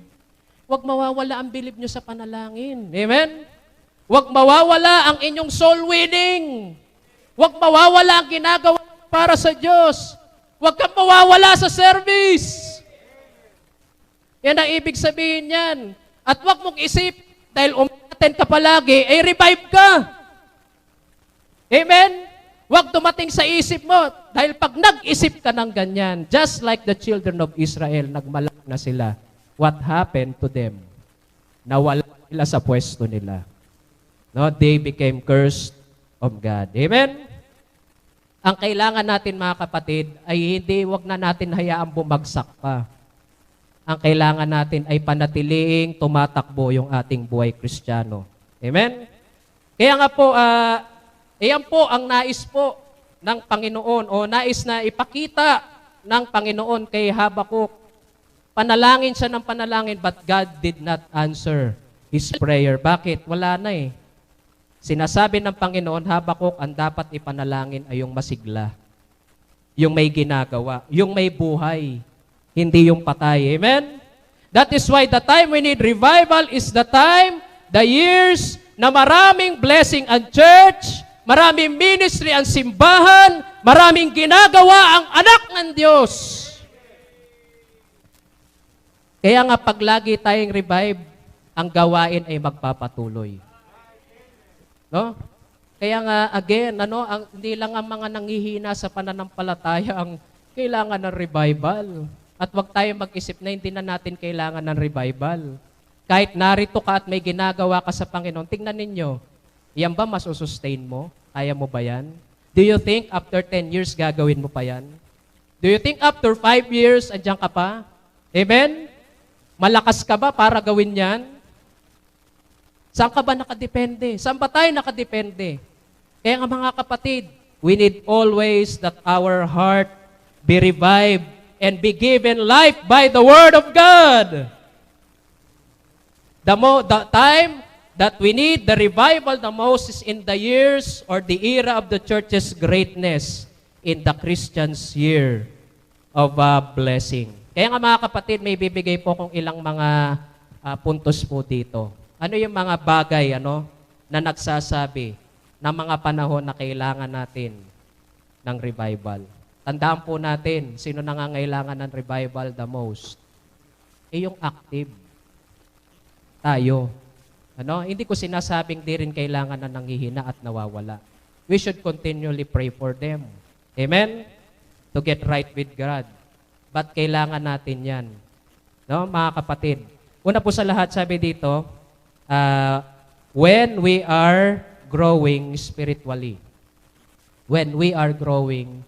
Huwag mawawala ang bilib nyo sa panalangin. Amen? Huwag mawawala ang inyong soul winning. Huwag mawawala ang ginagawa para sa Diyos. Huwag kang mawawala sa service. Yan ang ibig sabihin yan. At huwag mong isip, dahil umaten ka palagi, ay revive ka. Amen? Huwag dumating sa isip mo, dahil pag nag-isip ka ng ganyan, just like the children of Israel, nagmalak na sila. What happened to them? Nawala sila sa pwesto nila. No, they became cursed of God. Amen? Ang kailangan natin, mga kapatid, ay wag na natin hayaang bumagsak pa. Ang kailangan natin ay panatiliing tumatakbo yung ating buhay Kristiyano. Amen? Kaya nga po, iyan po ang nais po ng Panginoon o nais na ipakita ng Panginoon kay Habakuk. Panalangin siya ng panalangin but God did not answer his prayer. Bakit? Wala na eh. Sinasabi ng Panginoon, Habakuk, ang dapat ipanalangin ay yung masigla. Yung may ginagawa. Yung may buhay. Hindi yung patay. Amen? That is why the time we need revival is the time, the years, na maraming blessing ang church, maraming ministry ang simbahan, maraming ginagawa ang anak ng Diyos. Kaya nga pag lagi tayong revive, ang gawain ay magpapatuloy. No? Kaya nga, again, hindi lang ang mga nanghihina sa pananampalataya ang kailangan ng revival. At wag tayong mag-isip na hindi na natin kailangan ng revival. Kahit narito ka at may ginagawa ka sa Panginoon, tingnan ninyo, yan ba masusustain mo? Kaya mo ba yan? Do you think after 10 years gagawin mo pa yan? Do you think after 5 years, andyan ka pa? Amen? Malakas ka ba para gawin yan? Saan ka ba nakadepende? Saan ba tayo nakadepende? Kaya nga mga kapatid, we need always that our heart be revived and be given life by the Word of God. The time that we need the revival the most is in the years or the era of the church's greatness in the Christian's year of blessing. Kaya nga mga kapatid, may bibigay po kong ilang mga puntos po dito. Ano yung mga bagay na nagsasabi ng mga panahon na kailangan natin ng revival? Tandaan po natin, sino nangangailangan ng revival the most? Yung active. Tayo. Hindi ko sinasabing di rin kailangan na nanghihina at nawawala. We should continually pray for them. Amen? To get right with God. But kailangan natin yan. No, mga kapatid. Una po sa lahat, sabi dito, when we are growing spiritually. When we are growing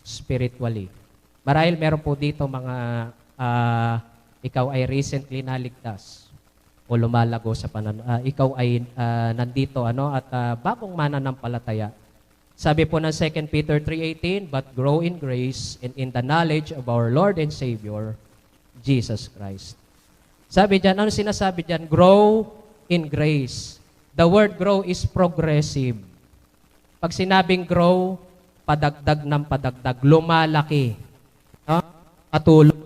spiritually. Marahil meron po dito mga ikaw ay recently naligtas o lumalago sa ikaw ay nandito at bagong mananampalataya. Sabi po ng 2 Peter 3:18, but grow in grace and in the knowledge of our Lord and Savior, Jesus Christ. Sabi diyan, ano sinasabi diyan? Grow in grace. The word grow is progressive. Pag sinabing grow, padagdag ng padagdag, lumalaki. Patuloy.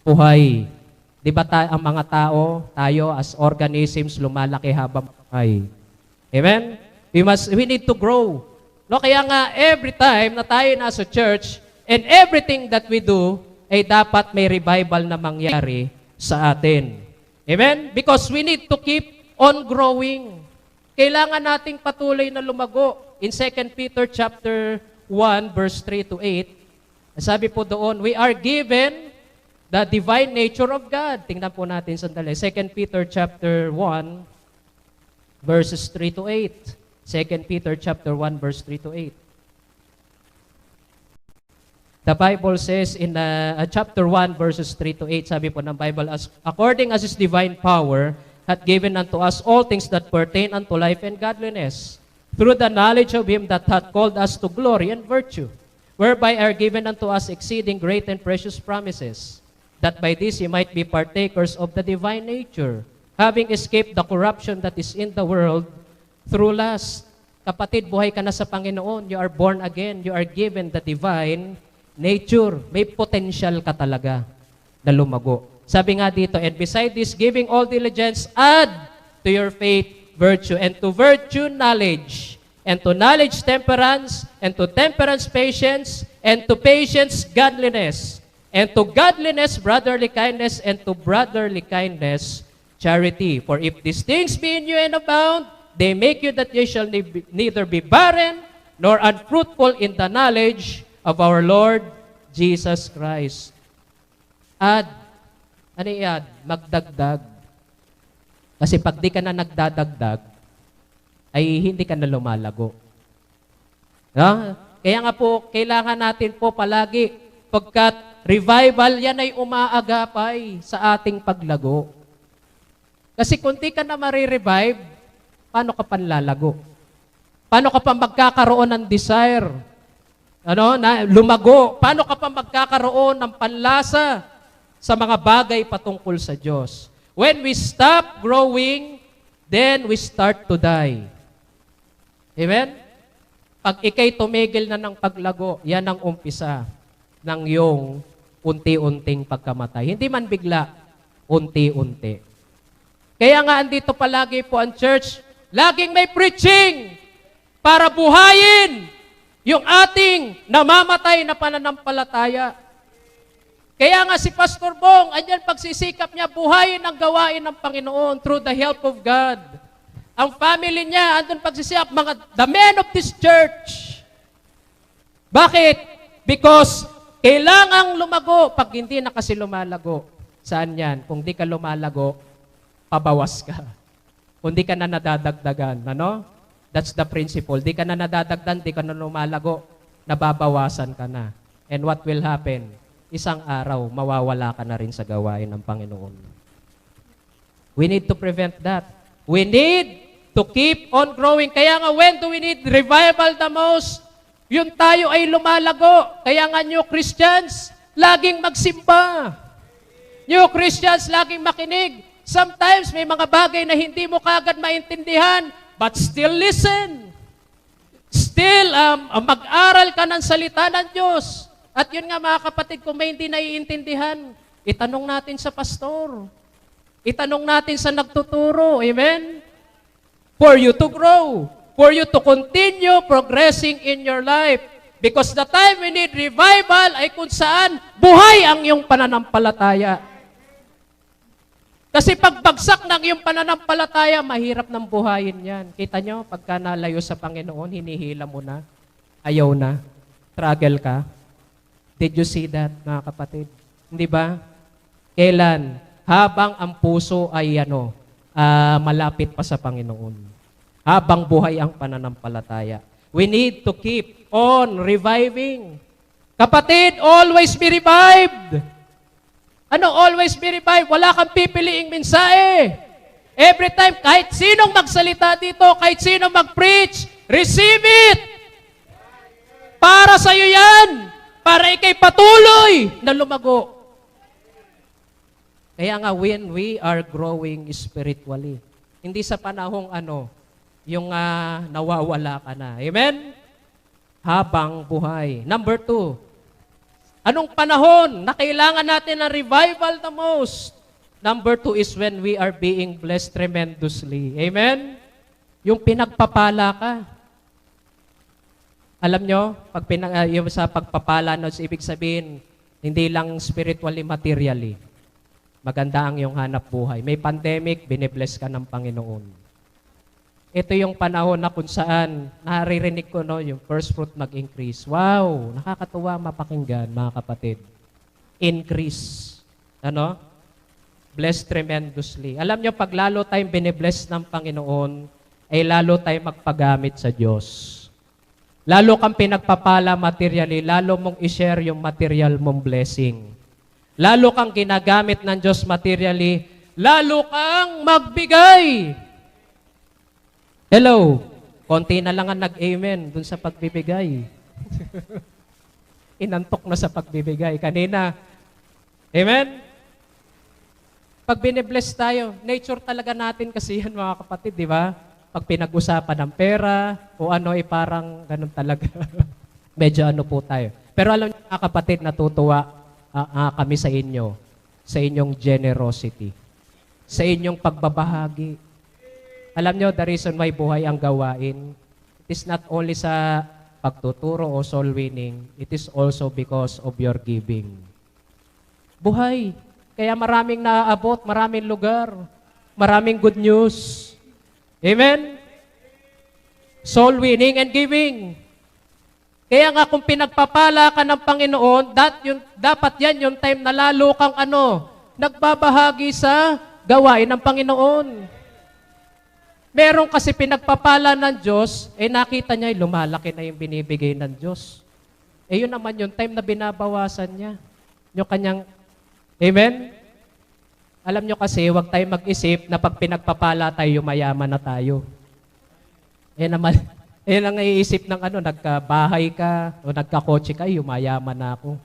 buhay. Di ba ang mga tao, tayo as organisms, lumalaki habang buhay. Amen? We need to grow. No, kaya nga, every time na tayo nasa church, and everything that we do, ay dapat may revival na mangyari sa atin. Amen? Because we need to keep on growing. Kailangan nating patuloy na lumago. In 2 Peter chapter 1, verse 3 to 8, sabi po doon, we are given the divine nature of God. Tingnan po natin sandali. 2 Peter chapter 1, verses 3 to 8. 2 Peter chapter 1, verse 3 to 8. The Bible says in chapter 1, verses 3 to 8, sabi po ng Bible, according as His divine power hath given unto us all things that pertain unto life and godliness, through the knowledge of Him that hath called us to glory and virtue, whereby are given unto us exceeding great and precious promises, that by this ye might be partakers of the divine nature, having escaped the corruption that is in the world through lust. Kapatid, buhay ka na sa Panginoon. You are born again. You are given the divine nature. May potential ka talaga na lumago. Sabi nga dito, and beside this, giving all diligence, add to your faith virtue, and to virtue knowledge, and to knowledge temperance, and to temperance patience, and to patience godliness, and to godliness brotherly kindness, and to brotherly kindness charity. For if these things be in you and abound, they make you that ye shall neither be barren nor unfruitful in the knowledge of our Lord Jesus Christ. Add. Ano i-add? Magdagdag. Kasi pag di ka na nagdadagdag, ay hindi ka na lumalago. No? Kaya nga po, kailangan natin po palagi, pagkat revival, yan ay umaagapay sa ating paglago. Kasi kung di ka na marirevive, paano ka panlalago? Paano ka pa magkakaroon ng desire? Na lumago? Paano ka pa magkakaroon ng panlasa sa mga bagay patungkol sa Diyos? When we stop growing, then we start to die. Amen? Pag ikay tumigil na ng paglago, yan ang umpisa ng iyong unti-unting pagkamatay. Hindi man bigla, unti-unti. Kaya nga andito palagi po ang church, laging may preaching para buhayin yung ating namamatay na pananampalataya. Kaya nga si Pastor Bong, andyan pagsisikap niya, buhayin ang gawain ng Panginoon through the help of God. Ang family niya, andyan pagsisikap, the men of this church. Bakit? Because kailangang lumago pag hindi na kasi lumalago. Saan yan? Kung di ka lumalago, pabawas ka. Kung di ka na nadadagdagan. Ano? That's the principle. Di ka na nadadagdan, di ka na lumalago, nababawasan ka na. And what will happen? Isang araw, mawawala ka na rin sa gawain ng Panginoon. We need to prevent that. We need to keep on growing. Kaya nga, when do we need revival the most? Yung tayo ay lumalago. Kaya nga, new Christians, laging magsimba. New Christians, laging makinig. Sometimes, may mga bagay na hindi mo kagad maintindihan, but still listen. Still, mag-aral ka ng salita ng Diyos. At yun nga mga kapatid, kung may hindi naiintindihan, itanong natin sa pastor. Itanong natin sa nagtuturo. Amen? For you to grow. For you to continue progressing in your life. Because the time we need revival ay kung saan buhay ang iyong pananampalataya. Kasi pagbagsak ng iyong pananampalataya, mahirap ng buhayin yan. Kita nyo, pagka nalayo sa Panginoon, hinihila mo na. Ayaw na. Struggle ka. Did you see that, mga kapatid? Hindi ba? Kailan? Habang ang puso ay malapit pa sa Panginoon. Habang buhay ang pananampalataya. We need to keep on reviving. Kapatid, always be revived. Ano always be revived? Wala kang pipiliing mensahe. Every time, kahit sinong magsalita dito, kahit sinong mag-preach, receive it. Para sa'yo yan. Para ikay patuloy na lumago. Kaya nga, when we are growing spiritually, hindi sa panahong yung nawawala ka na. Amen? Habang buhay. Number 2, Anong panahon na kailangan natin ng revival the most? Number 2 is when we are being blessed tremendously. Amen? Yung pinagpapala ka. Alam nyo, yung sa pagpapala, no, ibig sabihin, hindi lang spiritually, materially. Maganda ang iyong hanap buhay. May pandemic, binibless ka ng Panginoon. Ito yung panahon na kung saan naririnig ko, no, yung first fruit mag-increase. Wow! Nakakatuwa mapakinggan, mga kapatid. Increase. Ano? Bless tremendously. Alam nyo, pag lalo tayong binibless ng Panginoon, ay lalo tayong magpagamit sa Diyos. Lalo kang pinagpapala materially, lalo mong i-share yung material mong blessing. Lalo kang ginagamit ng Diyos materially, lalo kang magbigay. Hello, konti na lang ang nag-amen dun sa pagbibigay. Inantok na sa pagbibigay. Kanina, amen? Pag binibless tayo, nature talaga natin kasi yan mga kapatid, di ba? Pag pinag-usapan ng pera, o ano, parang ganun talaga. Medyo ano po tayo. Pero alam niyo mga kapatid, natutuwa kami sa inyo, sa inyong generosity, sa inyong pagbabahagi. Alam niyo, the reason why buhay ang gawain, it is not only sa pagtuturo o soul winning, it is also because of your giving. Buhay. Kaya maraming naaabot, maraming lugar, maraming good news. Amen? Soul winning and giving. Kaya nga kung pinagpapala ka ng Panginoon, dapat yan yung time na lalo kang nagbabahagi sa gawain ng Panginoon. Meron kasi pinagpapala ng Diyos, nakita niya, lumalaki na yung binibigay ng Diyos. Yun naman yung time na binabawasan niya. Yung kanyang, amen? Alam nyo kasi, huwag tayo mag-isip na pag pinagpapala tayo, mayaman na tayo. Naman, ang naiisip ng nagkabahay ka o nagkakotse ka, mayaman na ako.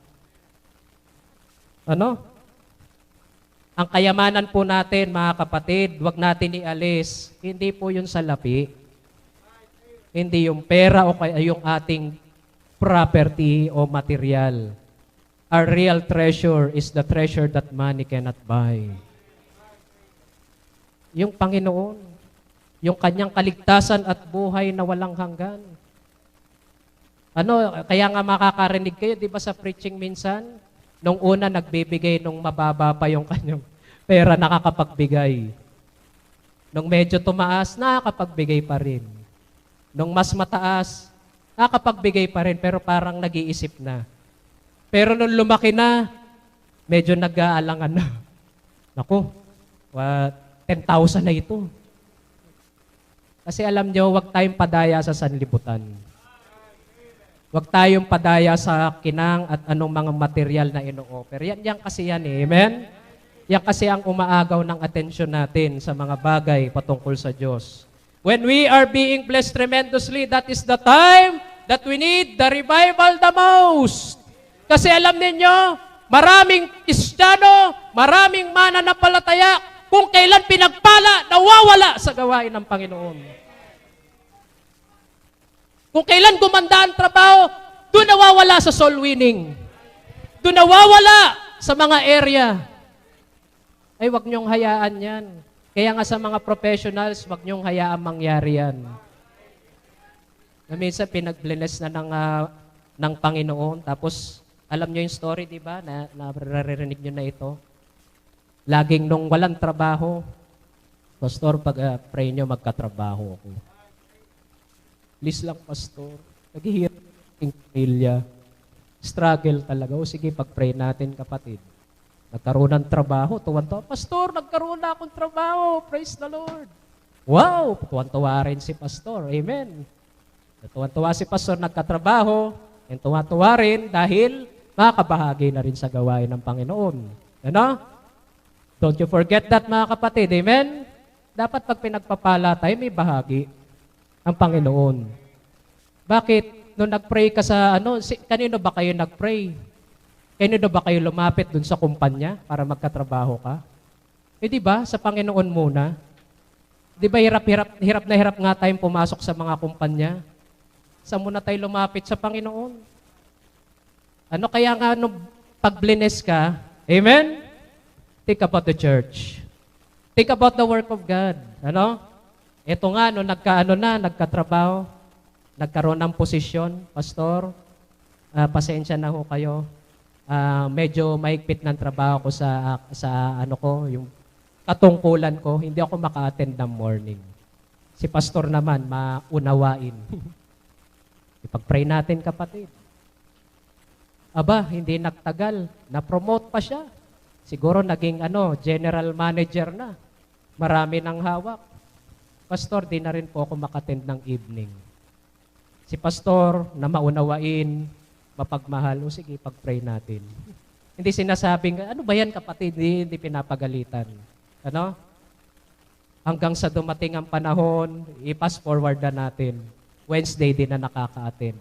Ano? Ang kayamanan po natin, mga kapatid, huwag natin ialis. Hindi po yun sa lapi. Hindi yung pera o kaya yung ating property o material. Our real treasure is the treasure that money cannot buy. Yung Panginoon, yung kanyang kaligtasan at buhay na walang hanggan. Kaya nga makakarinig kayo, di ba sa preaching minsan, nung una nagbibigay, nung mababa pa yung kanyang pera, nakakapagbigay. Nung medyo tumaas, nakakapagbigay pa rin. Nung mas mataas, nakakapagbigay pa rin, pero parang nag-iisip na. Pero nung lumaki na, medyo nag-aalangan na. Naku, 10,000 na ito. Kasi alam nyo, huwag tayong padaya sa sanlibutan. Huwag tayong padaya sa kinang at anong mga material na ino-offer. Yan kasi yan Amen? Yan kasi ang umaagaw ng atensyon natin sa mga bagay patungkol sa Diyos. When we are being blessed tremendously, that is the time that we need the revival the most. Kasi alam ninyo, maraming Kristiyano, maraming mananampalataya, kung kailan pinagpala, nawawala sa gawain ng Panginoon. Kung kailan gumanda ang trabaho, doon nawawala sa soul winning. Doon nawawala sa mga area. Ay, wag niyong hayaan yan. Kaya nga sa mga professionals, wag niyong hayaan mangyari yan. Na minsan pinag-bless na ng Panginoon, tapos alam niyo yung story, di ba? Naririnig niyo na ito. Laging nung walang trabaho, Pastor, pag pray nyo, magkatrabaho ako. Please lang, Pastor. Naghihirap yung pamilya. Struggle talaga. O sige, pag-pray natin, kapatid. Nagkaroon ng trabaho, tuwan-tuwa. Pastor, nagkaroon na akong trabaho. Praise the Lord. Wow! Tuwan-tuwa rin si Pastor. Amen. Tuwan-tuwa si Pastor, nagkatrabaho. And tuwa-tuwa rin dahil makakabahagi na rin sa gawain ng Panginoon. Ano? Don't you forget that, mga kapatid. Amen? Dapat pag pinagpapala tayo, may bahagi ang Panginoon. Bakit? Nung nag-pray ka sa kanino ba kayo nag-pray? Kanino ba kayo lumapit dun sa kumpanya para magkatrabaho ka? Di ba? Sa Panginoon muna. Di ba hirap na hirap nga tayong pumasok sa mga kumpanya? Saan muna tayo lumapit? Sa Panginoon. Ano kaya nga nung pag-bless ka, amen? Think about the church. Think about the work of God. Ano? Ito nga, no, nagkatrabaho, nagkaroon ng posisyon, pastor, pasensya na ho kayo. Medyo maigpit ng trabaho ko sa ano ko, yung katungkulan ko, hindi ako maka-attend ng morning. Si pastor naman, maunawain. Ipag-pray natin, kapatid. Aba, hindi nagtagal. Na-promote pa siya. Siguro naging general manager na. Marami nang hawak. Pastor, di na rin po ako maka-attend ng evening. Si pastor na maunawain, mapagmahal, o sige, pag-pray natin. Hindi sinasabing, ano ba yan, kapatid? Hindi pinapagalitan. Ano? Hanggang sa dumating ang panahon, i-pass forward na natin. Wednesday, di na nakaka-attend.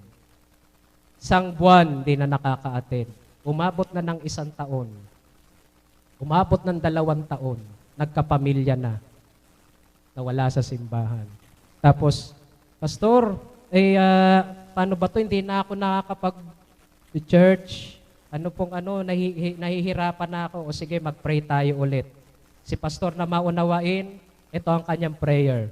Isang buwan, di na nakaka-attend. Umabot na ng 1 taon. Umabot ng 2 taon. Nagkapamilya na. Nawala sa simbahan. Tapos, pastor, paano ba to? Hindi na ako nakakapag-church. Nahihirapan na ako. O sige, mag-pray tayo ulit. Si pastor na maunawain, ito ang kanyang prayer.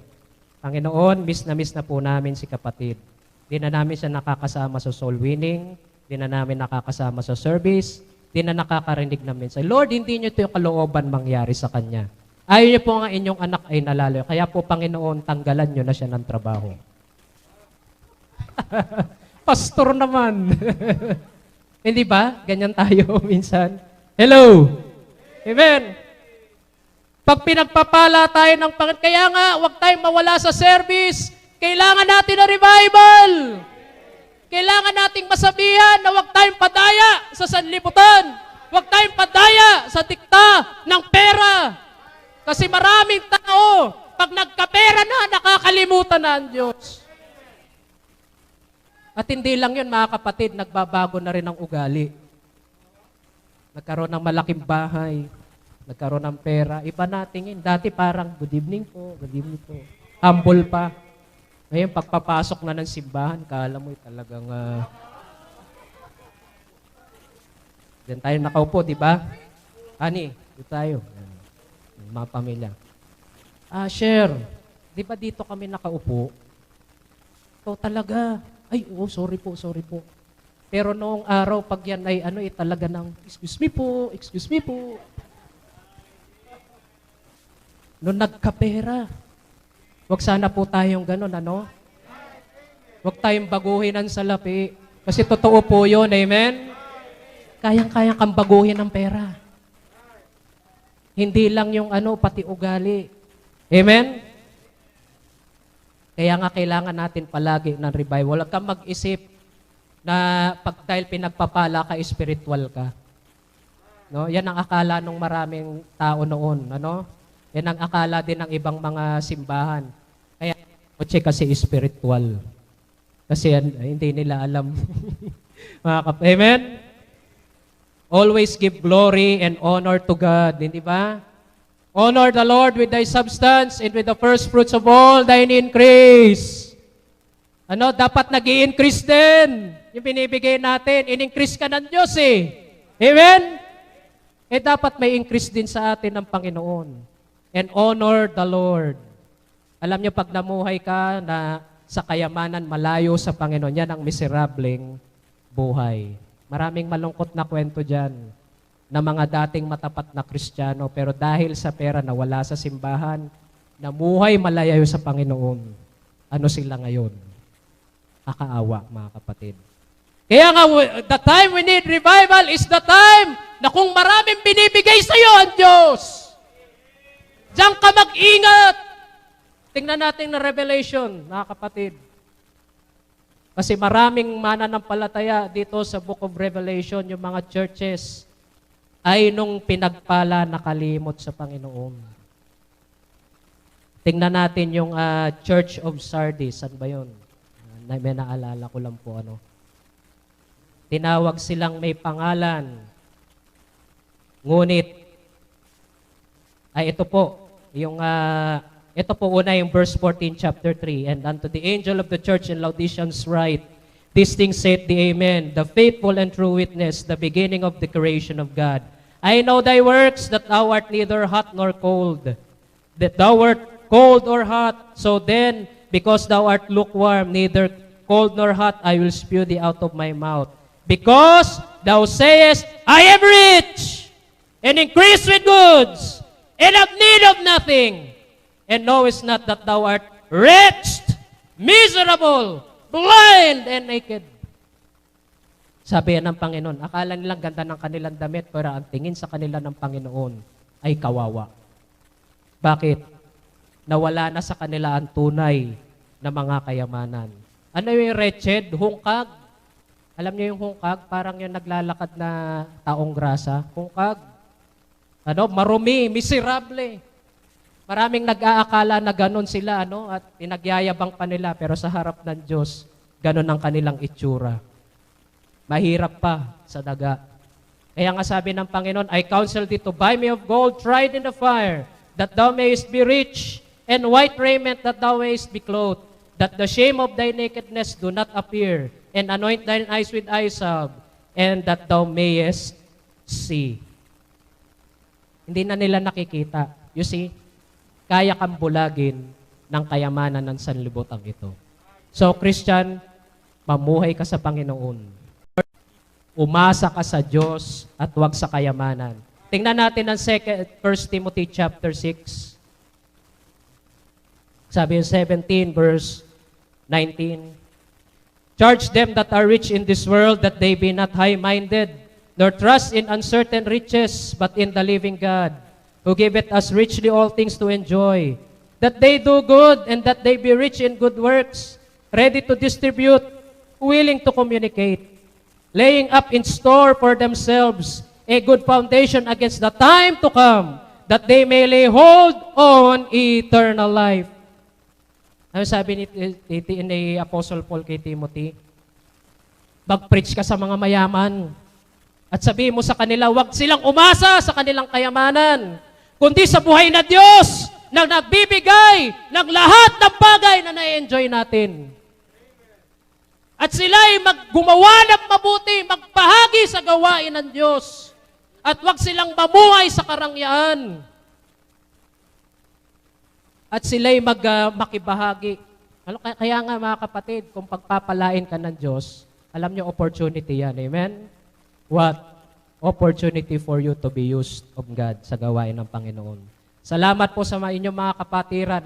Panginoon, miss na po namin si kapatid. Di na namin siya nakakasama sa soul winning. Di na namin nakakasama sa service. Di na nakakarinig ng mensahe. Lord, hindi niyo ito yung kalooban mangyari sa kanya. Ayaw niyo po nga inyong anak ay nalalayo. Kaya po, Panginoon, tanggalan niyo na siya ng trabaho. Pastor naman. Hindi ba? Ganyan tayo minsan. Hello? Amen? Pag pinagpapala tayo ng Panginoon, kaya nga, huwag tayong mawala sa service. Kailangan natin na revival. Kailangan nating masabihan na huwag tayong padaya sa sanlibutan. Huwag tayong padaya sa dikta ng pera. Kasi maraming tao, pag nagkapera na, nakakalimutan na ang Diyos. At hindi lang yun, mga kapatid, nagbabago na rin ang ugali. Nagkaroon ng malaking bahay, nagkaroon ng pera. Iba natingin. Dati parang, good evening po. Humble pa. Ngayon, pagpapasok na ng simbahan, kala mo talagang... Diyan tayo nakaupo, di ba? Ani, dito tayo. Mga pamilya. Share, di ba dito kami nakaupo? Ikaw talaga. Ay, oo, sorry po. Pero noong araw, pag yan ay talaga ng, excuse me po. Noong nagkapera, wag sana po tayong ganun, Wag tayong baguhin ang salapi. Kasi totoo po yun, amen? Kayang-kayang kang baguhin ang pera. Hindi lang yung pati ugali. Amen? Kaya nga kailangan natin palagi ng revival. Huwag kang mag-isip na dahil pinagpapala ka, spiritual ka. No? Yan ang akala ng maraming tao noon. Yan ang akala din ng ibang mga simbahan. Kaya, kasi spiritual. Kasi hindi nila alam. Amen? Always give glory and honor to God. Hindi ba? Honor the Lord with thy substance and with the first fruits of all thine increase. Dapat nag-i-increase din. Yung binibigay natin, in-increase ka ng Diyos Amen? Dapat may increase din sa atin ng Panginoon. And honor the Lord. Alam niyo, pag namuhay ka na sa kayamanan malayo sa Panginoon, yan ang miserableng buhay. Maraming malungkot na kwento dyan na mga dating matapat na Kristiyano, pero dahil sa pera nawala sa simbahan, namuhay malayo sa Panginoon. Ano sila ngayon? Kakaawa, mga kapatid. Kaya nga, the time we need revival is the time na kung maraming binibigay sa iyo ang Diyos. Diyan ka mag-ingat. Tingnan natin na Revelation, mga kapatid. Kasi maraming mananampalataya dito sa Book of Revelation, yung mga churches, ay nung pinagpala nakalimot sa Panginoon. Tingnan natin yung Church of Sardis. Saan ba yun? May naalala ko lang po. Tinawag silang may pangalan. Ngunit, ito po, ito po una yung verse 14, chapter 3. And unto the angel of the church in Laodiceans write, These things saith the Amen, the faithful and true witness, the beginning of the creation of God. I know thy works, that thou art neither hot nor cold, that thou art cold or hot. So then, because thou art lukewarm, neither cold nor hot, I will spew thee out of my mouth. Because thou sayest, I am rich, and increase with goods, and have need of nothing, and knowest not that thou art wretched, miserable, blind, and naked. Sabi yan ng Panginoon, akala nilang ganda ng kanilang damit, pero ang tingin sa kanila ng Panginoon ay kawawa. Bakit? Nawala na sa kanila ang tunay na mga kayamanan. Ano yung wretched? Hungkag. Alam niyo yung hungkag? Parang yung naglalakad na taong grasa. Hungkag. Marumi, miserable. Maraming nag-aakala na ganon sila, at pinagyayabang pa nila, pero sa harap ng Diyos, ganon ang kanilang itsura. Mahirap pa sa daga. Kaya nga sabi ng Panginoon, I counsel thee to buy me of gold tried in the fire, that thou mayest be rich, and white raiment that thou mayest be clothed, that the shame of thy nakedness do not appear, and anoint thine eyes with eye salve, and that thou mayest see. Hindi na nila nakikita. You see? Kaya kang bulagin ng kayamanan ng sanlibutan ito. So, Christian, mamuhay ka sa Panginoon. Umasa ka sa Diyos at huwag sa kayamanan. Tingnan natin ang 1 Timothy chapter 6. Sabi yung 17 verse 19. Charge them that are rich in this world that they be not high-minded, nor trust in uncertain riches, but in the living God, who giveth us richly all things to enjoy, that they do good, and that they be rich in good works, ready to distribute, willing to communicate, laying up in store for themselves a good foundation against the time to come, that they may lay hold on eternal life. Ano sabi ni Apostle Paul kay Timothy? Mag-preach ka sa mga mayaman, at sabihin mo sa kanila, huwag silang umasa sa kanilang kayamanan, kundi sa buhay na Diyos na nagbibigay ng lahat ng bagay na na-enjoy natin. At sila ay gumawa ng mabuti, magpahagi sa gawain ng Diyos. At huwag silang mamuhay sa karangyaan. At sila ay makibahagi. Kaya nga mga kapatid, kung pagpapalain ka ng Diyos, alam niyo opportunity yan. Amen? What? Opportunity for you to be used of God sa gawain ng Panginoon. Salamat po sa inyong mga kapatiran.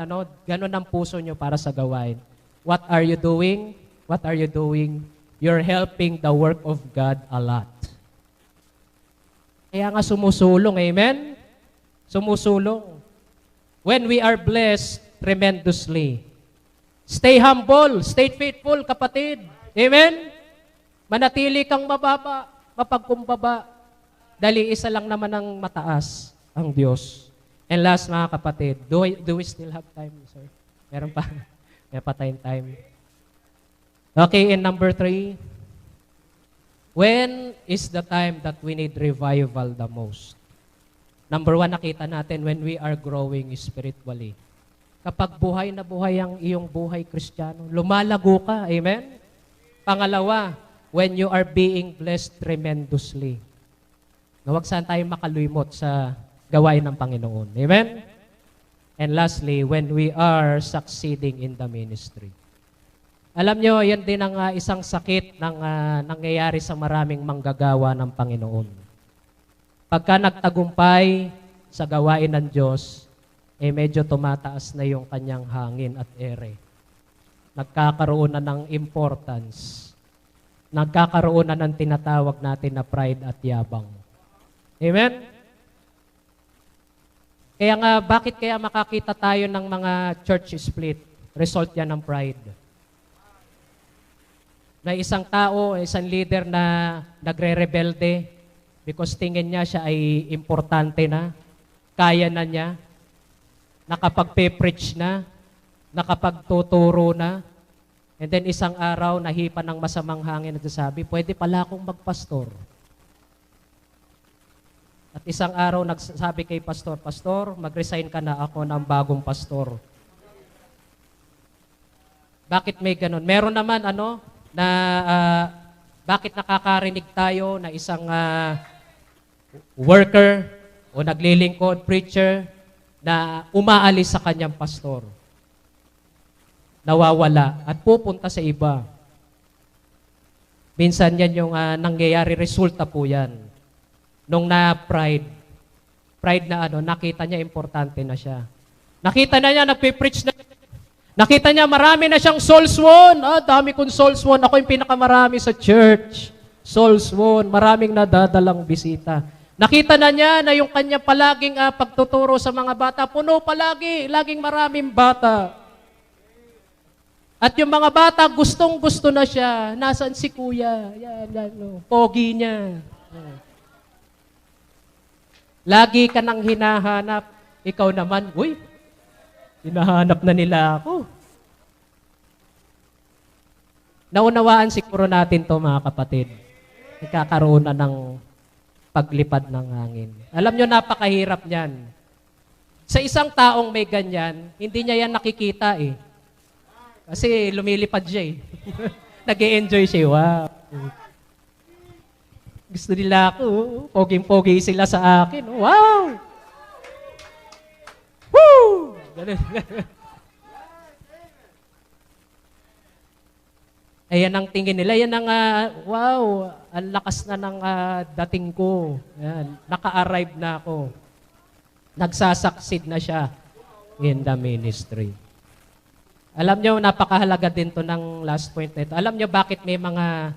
Ganon ang puso nyo para sa gawain. What are you doing? What are you doing? You're helping the work of God a lot. Kaya nga sumusulong. Amen? Sumusulong. When we are blessed tremendously. Stay humble. Stay faithful, kapatid. Amen? Manatili kang mababa, mapagkumbaba. Dahil isa lang naman ang mataas, ang Diyos. And last, mga kapatid, do we still have time, sir? Meron pa. May pa tayong time. Okay, in number 3, when is the time that we need revival the most? Number 1, nakita natin when we are growing spiritually. Kapag buhay na buhay ang iyong buhay Kristiyano, lumalago ka. Amen? Pangalawa, when you are being blessed tremendously. Huwag saan tayo makaluimot sa gawain ng Panginoon. Amen? And lastly, when we are succeeding in the ministry. Alam nyo, yan din ang isang sakit ng nangyayari sa maraming manggagawa ng Panginoon. Pagka nagtagumpay sa gawain ng Diyos, medyo tumataas na yung kanyang hangin at ere. Nagkakaroon na ng importance. Nagkakaroon na ng tinatawag natin na pride at yabang. Amen? Kaya nga, bakit kaya makakita tayo ng mga church split? Result yan ng pride. Na isang tao, isang leader na nagre-rebelde because tingin niya siya ay importante na, kaya na niya, nakapag-preach na, nakapagtuturo na, and then isang araw, nahipa ng masamang hangin at sabi, pwede pala akong magpastor. At isang araw, nagsabi kay pastor, Pastor, mag-resign ka na, ako ng bagong pastor. Bakit may ganun? Meron naman, na bakit nakakarinig tayo na isang worker o naglilingkod, preacher, na umaalis sa kanyang pastor. Nawawala at pupunta sa iba. Minsan yan yung nangyayari, resulta po yan. Nung pride na nakita niya importante na siya. Nakita na niya, nagpipreach na. Nakita niya, marami na siyang souls won. Dami kong souls won. Ako yung pinakamarami sa church. Souls won. Maraming nadadalang bisita. Nakita na niya na yung kanya palaging pagtuturo sa mga bata, puno palagi, laging maraming bata. At yung mga bata, gustong-gusto na siya. Nasaan si kuya? Yan, pogi niya. Lagi ka nang hinahanap. Ikaw naman, uy, hinahanap na nila ako. Naunawaan siguro natin to mga kapatid. Nagkakaroon na ng paglipad ng hangin. Alam nyo, napakahirap niyan. Sa isang taong may ganyan, hindi niya yan nakikita eh. Kasi lumilipad siya eh. Nag-e-enjoy siya. Wow. Gusto nila ako. Poging-pogi sila sa akin. Wow! Woo! Ganun. Ayan ang tingin nila. Yan ang, wow, ang lakas na ng dating ko. Yan, naka-arrive na ako. Nagsasucceed na siya in the ministry. Alam nyo, napakahalaga din to ng last point na ito. Alam nyo bakit may mga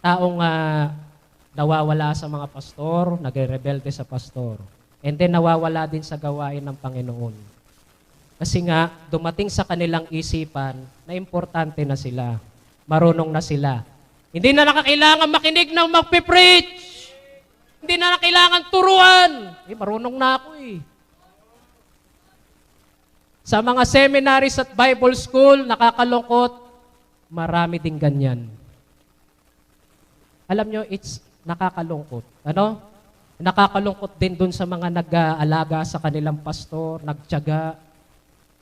taong nawawala sa mga pastor, nagre-rebelde sa pastor, and then nawawala din sa gawain ng Panginoon. Kasi nga, dumating sa kanilang isipan na importante na sila. Marunong na sila. Hindi na nakakailangan makinig ng magpipreach. Hindi na nakailangan turuan. Marunong na ako eh. Sa mga seminaries at Bible school, nakakalungkot, marami ding ganyan. Alam nyo, it's nakakalungkot. Ano? Nakakalungkot din dun sa mga nag-aalaga sa kanilang pastor, nagtiyaga.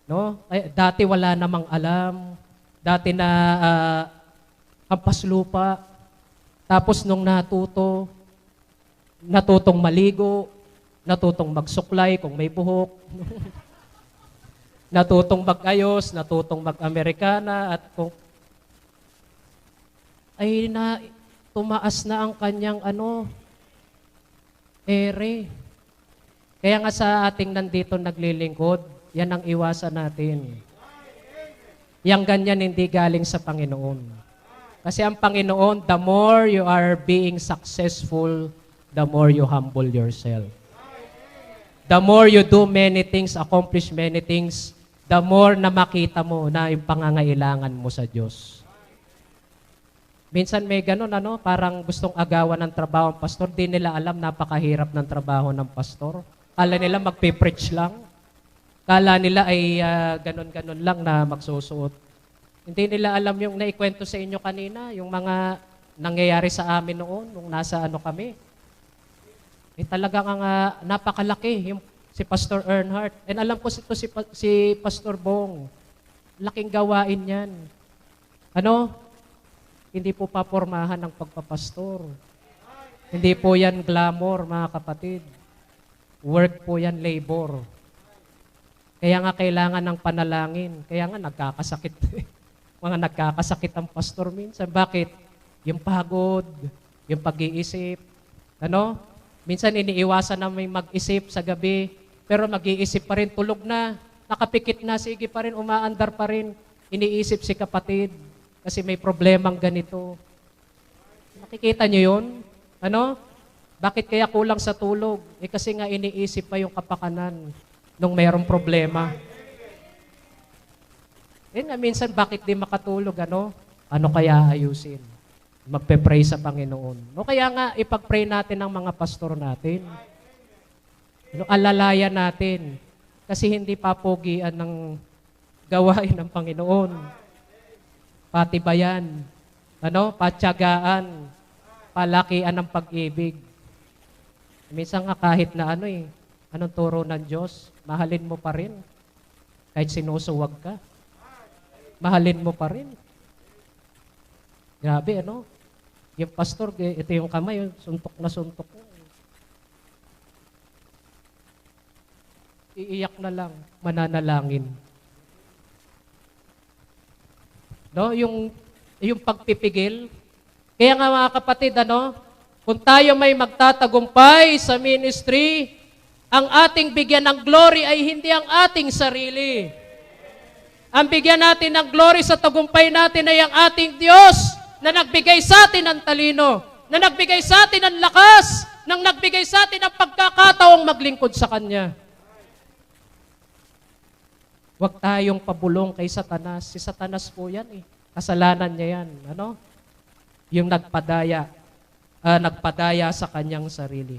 No? Dati wala namang alam. Dati na hampas lupa. Tapos nung natutong maligo, natutong magsuklay kung may buhok, natutong mag-ayos, natutong mag-Amerikana, at kung ay tumaas na ang kanyang ere. Kaya nga sa ating nandito naglilingkod, yan ang iwasan natin. Yang ganyan hindi galing sa Panginoon. Kasi ang Panginoon, the more you are being successful, the more you humble yourself. The more you do many things, accomplish many things, the more na makita mo na yung pangangailangan mo sa Diyos. Minsan may ganun, parang gustong agawan ng trabaho ng pastor, di nila alam napakahirap ng trabaho ng pastor. Kala nila magpe-preach lang. Kala nila ay ganun-ganun lang na magsusuot. Hindi nila alam yung naikwento sa inyo kanina, yung mga nangyayari sa amin noon, nung nasa kami. Talagang napakalaki, yung si Pastor Earnhardt. And alam ko si Pastor Bong. Laking gawain yan. Hindi po papormahan ng pagpapastor. Hindi po yan glamour, mga kapatid. Work po yan, labor. Kaya nga kailangan ng panalangin. Kaya nga nagkakasakit. Mga nagkakasakit ang pastor minsan. Bakit? Yung pagod, yung pag-iisip. Minsan iniiwasan na may mag-isip sa gabi, pero mag-iisip pa rin, tulog na, nakapikit na, sige pa rin, umaandar pa rin. Iniisip si kapatid kasi may problemang ganito. Nakikita niyo yun? Bakit kaya kulang sa tulog? Kasi nga iniisip pa yung kapakanan nung mayroong problema. Minsan bakit di makatulog? Ano kaya ayusin? Magpe-pray sa Panginoon. Kaya nga ipag-pray natin ang mga pastor natin. Alalayan natin. Kasi hindi papogian ng gawain ng Panginoon. Patibayan. Patyagaan. Palakian ng pag-ibig. Minsan nga kahit na anong turo ng Diyos, mahalin mo pa rin. Kahit sinusuwag ka. Mahalin mo pa rin. Grabe, ano? Yung pastor, ito yung kamay, yung suntok na suntok. Iiyak na lang, mananalangin. No, yung pagpipigil. Kaya nga mga kapatid, ano, kung tayo may magtatagumpay sa ministry, ang ating bigyan ng glory ay hindi ang ating sarili. Ang bigyan natin ng glory sa tagumpay natin ay ang ating Diyos na nagbigay sa atin ng talino, na nagbigay sa atin ng lakas, nang nagbigay sa atin ng pagkakataong maglingkod sa Kanya. Huwag tayong pabulong kay Satanas. Si Satanas po yan eh. Kasalanan niya yan. Ano? Yung nagpadaya sa kanyang sarili.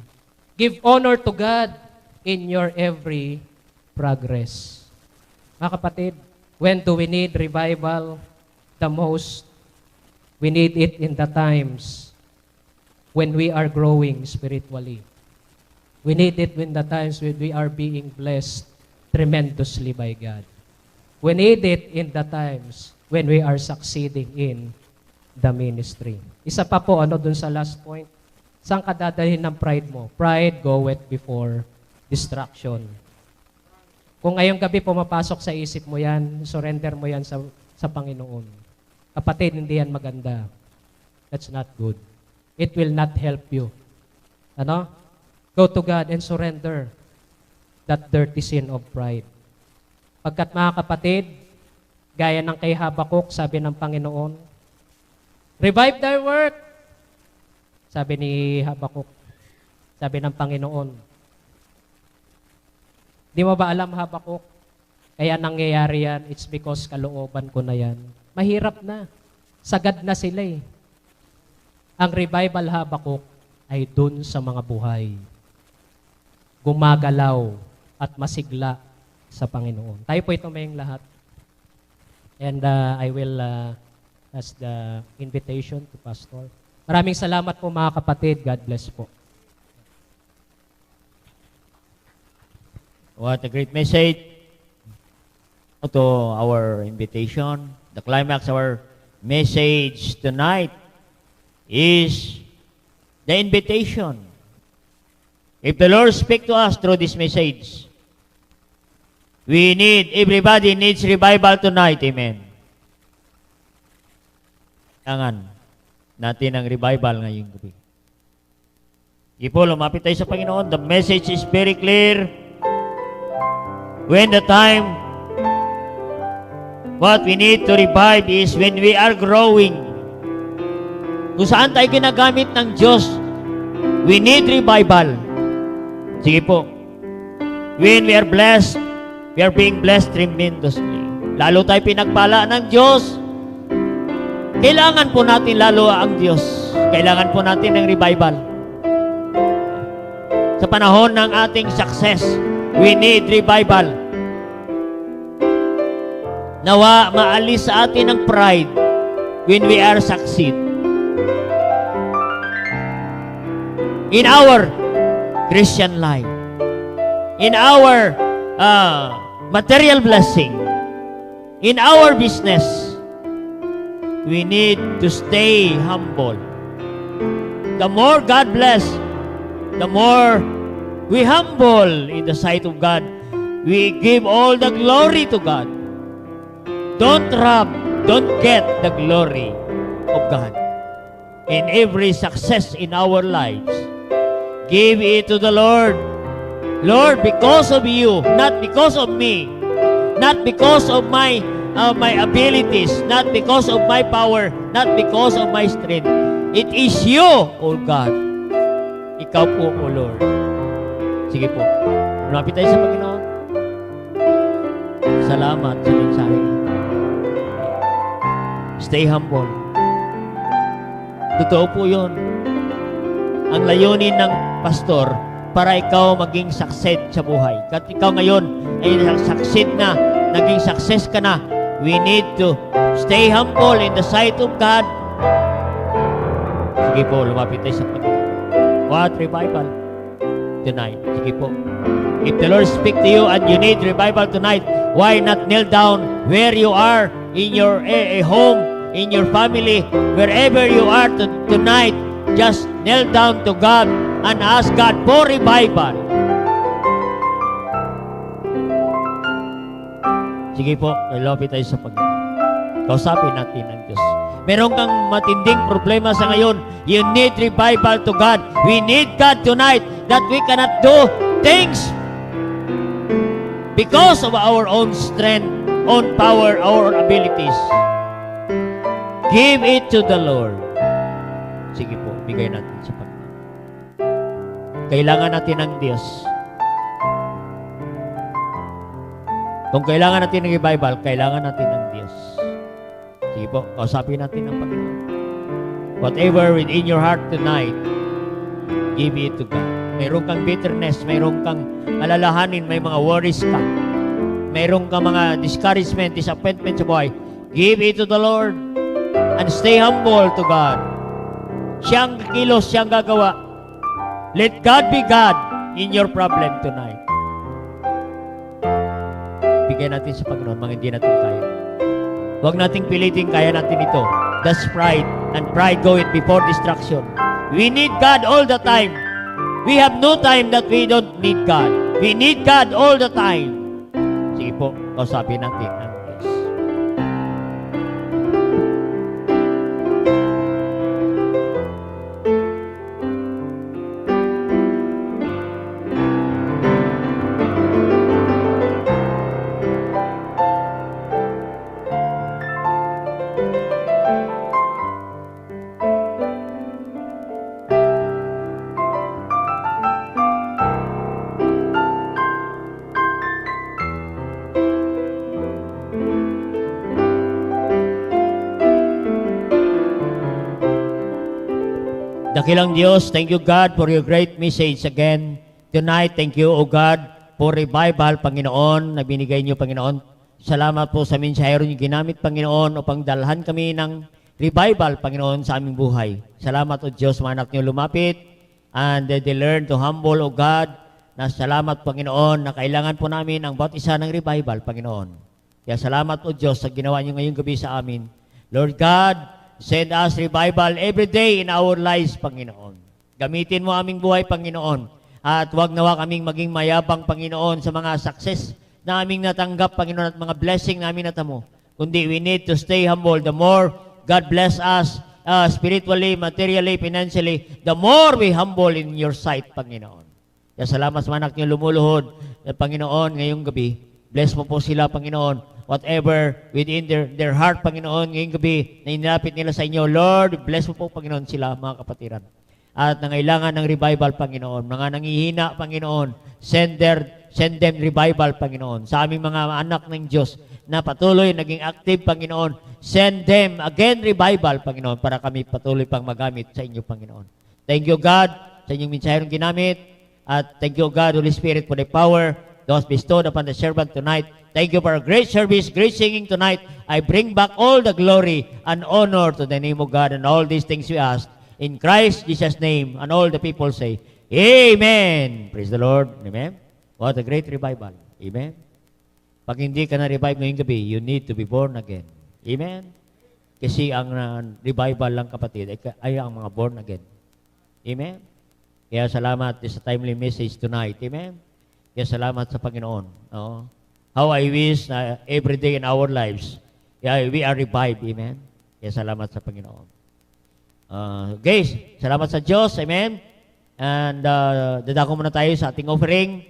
Give honor to God in your every progress. Mga kapatid, when do we need revival the most? We need it in the times when we are growing spiritually. We need it in the times when we are being blessed tremendously by God. We need it in the times when we are succeeding in the ministry. Isa pa po, dun sa last point, saan ka dadalhin ng pride mo? Pride goeth before destruction. Kung ngayong gabi pumapasok sa isip mo yan, surrender mo yan sa Panginoon. Kapatid, hindi yan maganda. That's not good. It will not help you. Ano? Go to God and surrender that dirty sin of pride. Pagkat mga kapatid, gaya ng kay Habakuk, sabi ng Panginoon, revive thy work. Sabi ni Habakuk, sabi ng Panginoon. Di mo ba alam, Habakuk? Kaya nangyayari yan, it's because kalooban ko na yan. Mahirap na. Sagad na sila eh. Ang revival, Habakuk, ay dun sa mga buhay. Gumagalaw at masigla sa Panginoon. Tayo po ito maying lahat. And I will ask the invitation to Pastor. Maraming salamat po mga kapatid. God bless po. What a great message to our invitation. The climax of our message tonight is the invitation. If the Lord speak to us through this message, everybody needs revival tonight. Amen. Kailangan natin ang revival ngayong gabi. Ipo, lumapit tayo sa Panginoon. The message is very clear. When the time, what we need to revive is when we are growing. Kung saan tayo ginagamit ng Diyos, we need revival. Sige po. When we are blessed, we are being blessed tremendously. Lalo tayo pinagpala ng Diyos. Kailangan po natin lalo ang Diyos. Kailangan po natin ng revival. Sa panahon ng ating success, we need revival. Nawa maalis sa atin ang pride when we are succeed. In our Christian life, in our material blessing, in our business, we need to stay humble. The more God bless, the more we humble in the sight of God. We give all the glory to God. Don't get the glory of God. In every success in our lives, give it to the Lord. Lord, because of you, not because of me, not because of my abilities, not because of my power, not because of my strength. It is you, O God. Ikaw po, O Lord. Sige po. Lumapit tayo sa Panginoon. Salamat sa mensahe. Stay humble. Totoo po yun. Ang layunin ng pastor para ikaw maging success sa buhay. At ikaw ngayon ay succeed na, naging success ka na, we need to stay humble in the sight of God. Sige po, lumapit tayo sa Panginoon. What revival tonight? Sige po. If the Lord speak to you and you need revival tonight, why not kneel down where you are in your home in your family, wherever you are tonight, just kneel down to God and ask God for revival. Sige po, lalapit tayo sa Panginoon. Kausapin natin ang Diyos. Meron kang matinding problema sa ngayon. You need revival to God. We need God tonight that we cannot do things because of our own strength, own power, our abilities. Give it to the Lord. Sige po, bigay natin sa Panginoon. Kailangan natin ng Diyos. Kung kailangan natin ng revival, kailangan natin ng Diyos. Sige po, kausapin natin ang Panginoon. Whatever within your heart tonight, give it to God. Mayroon kang bitterness, mayroon kang alalahanin, may mga worries ka, mayroon kang mga discouragement, disappointment sa buhay, give it to the Lord and stay humble to God. Siyang kilos, siyang gagawa. Let God be God in your problem tonight. Bigyan natin sa Panginoon mga hindi natin kaya. Huwag nating piliting kaya natin ito. That's pride, and pride goeth before destruction. We need God all the time. We have no time that we don't need God. We need God all the time. Sige po, kausapin natin ang Diyos. Dakilang Diyos, thank you God for your great message again tonight. Thank you, O God, for revival, Panginoon, na binigay niyo, Panginoon. Salamat po sa mensahero niyo ginamit, Panginoon, upang dalhan kami ng revival, Panginoon, sa aming buhay. Salamat, O Diyos, mga anak niyo lumapit, and they learn to humble, O God, na salamat, Panginoon, na kailangan po namin ang bawat isa ng revival, Panginoon. Kaya salamat, O Diyos, sa ginawa niyo ngayong gabi sa amin. Lord God, send us revival every day in our lives, Panginoon. Gamitin mo aming buhay, Panginoon. At huwag nawa kaming maging mayabang, Panginoon, sa mga success na aming natanggap, Panginoon, at mga blessing na aming natamo. Kundi we need to stay humble. The more God bless us spiritually, materially, financially, the more we humble in your sight, Panginoon. Kaya salamat sa mga anak niyo lumuluhod, Panginoon, ngayong gabi. Bless mo po sila, Panginoon. Whatever within their heart, Panginoon, ngayong gabi, na inilapit nila sa inyo, Lord, bless mo po, Panginoon, sila, mga kapatiran. At nangailangan ng revival, Panginoon. Mga nangihina, Panginoon, send them revival, Panginoon. Sa aming mga anak ng Diyos na patuloy naging active, Panginoon, send them again revival, Panginoon, para kami patuloy pang magamit sa inyo, Panginoon. Thank you, God, sa inyong mensaheng ginamit. At thank you, God, Holy Spirit, for the power that was bestowed upon the servant tonight. Thank you for a great service, great singing tonight. I bring back all the glory and honor to the name of God, and all these things we ask in Christ Jesus' name. And all the people say, Amen. Praise the Lord. Amen. What a great revival. Amen. Pag hindi ka na-revive ngayong gabi, you need to be born again. Amen. Kasi ang revival lang, kapatid, ay ang mga born again. Amen. Kaya salamat sa timely message tonight. Amen. Kaya salamat sa Panginoon. Oo. How I wish na every day in our lives, we are revived. Amen? Kaya salamat sa Panginoon. Guys, salamat sa Diyos. Amen? And dadako muna tayo sa ating offering.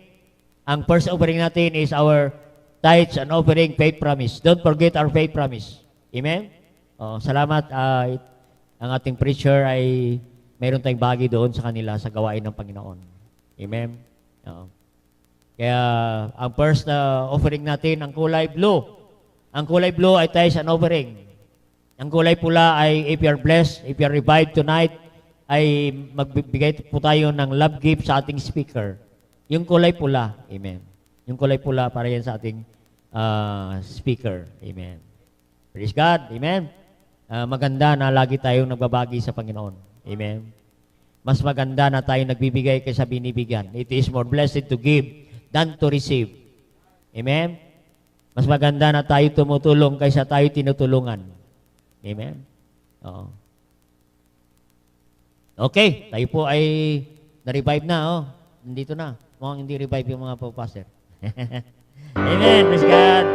Ang first offering natin is our tithes and offering faith promise. Don't forget our faith promise. Amen? Salamat. Ang ating preacher ay mayroon tayong bahagi doon sa kanila sa gawain ng Panginoon. Amen? Kaya, ang first offering natin, ang kulay blue. Ang kulay blue ay tithes and offering. Ang kulay pula ay, if you're blessed, if you're revived tonight, ay magbibigay po tayo ng love gift sa ating speaker. Yung kulay pula, amen. Yung kulay pula, para yan sa ating speaker, amen. Praise God, amen. Maganda na lagi tayong nagbabagi sa Panginoon, amen. Mas maganda na tayo nagbibigay kaysa binibigyan. It is more blessed to give than to receive. Amen? Mas maganda na tayo tumutulong kaysa tayo tinutulungan. Amen? Oo. Okay, tayo po ay na-revive na, oh. Nandito na. Mukhang hindi revive yung mga pastor. Amen. Praise God.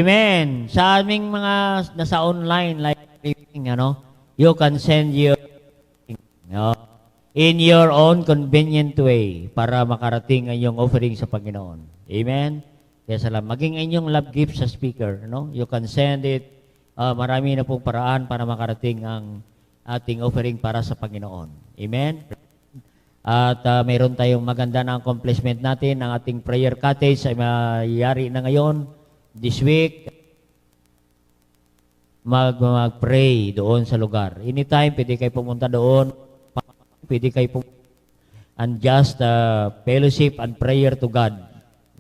Amen. Sa aming mga nasa online live streaming, you can send your in your own convenient way para makarating ang iyong offering sa Panginoon. Amen. Kaya salamat. Maging inyong love gift sa speaker, you can send it. Marami na pong paraan para makarating ang ating offering para sa Panginoon. Amen. At mayroon tayong maganda na accomplishment natin. Ang ating prayer cottage ay mayayari na ngayon. This week, mag-pray doon sa lugar. Anytime, pwede kayo pumunta doon. Pwede kayo pumunta. And just fellowship and prayer to God.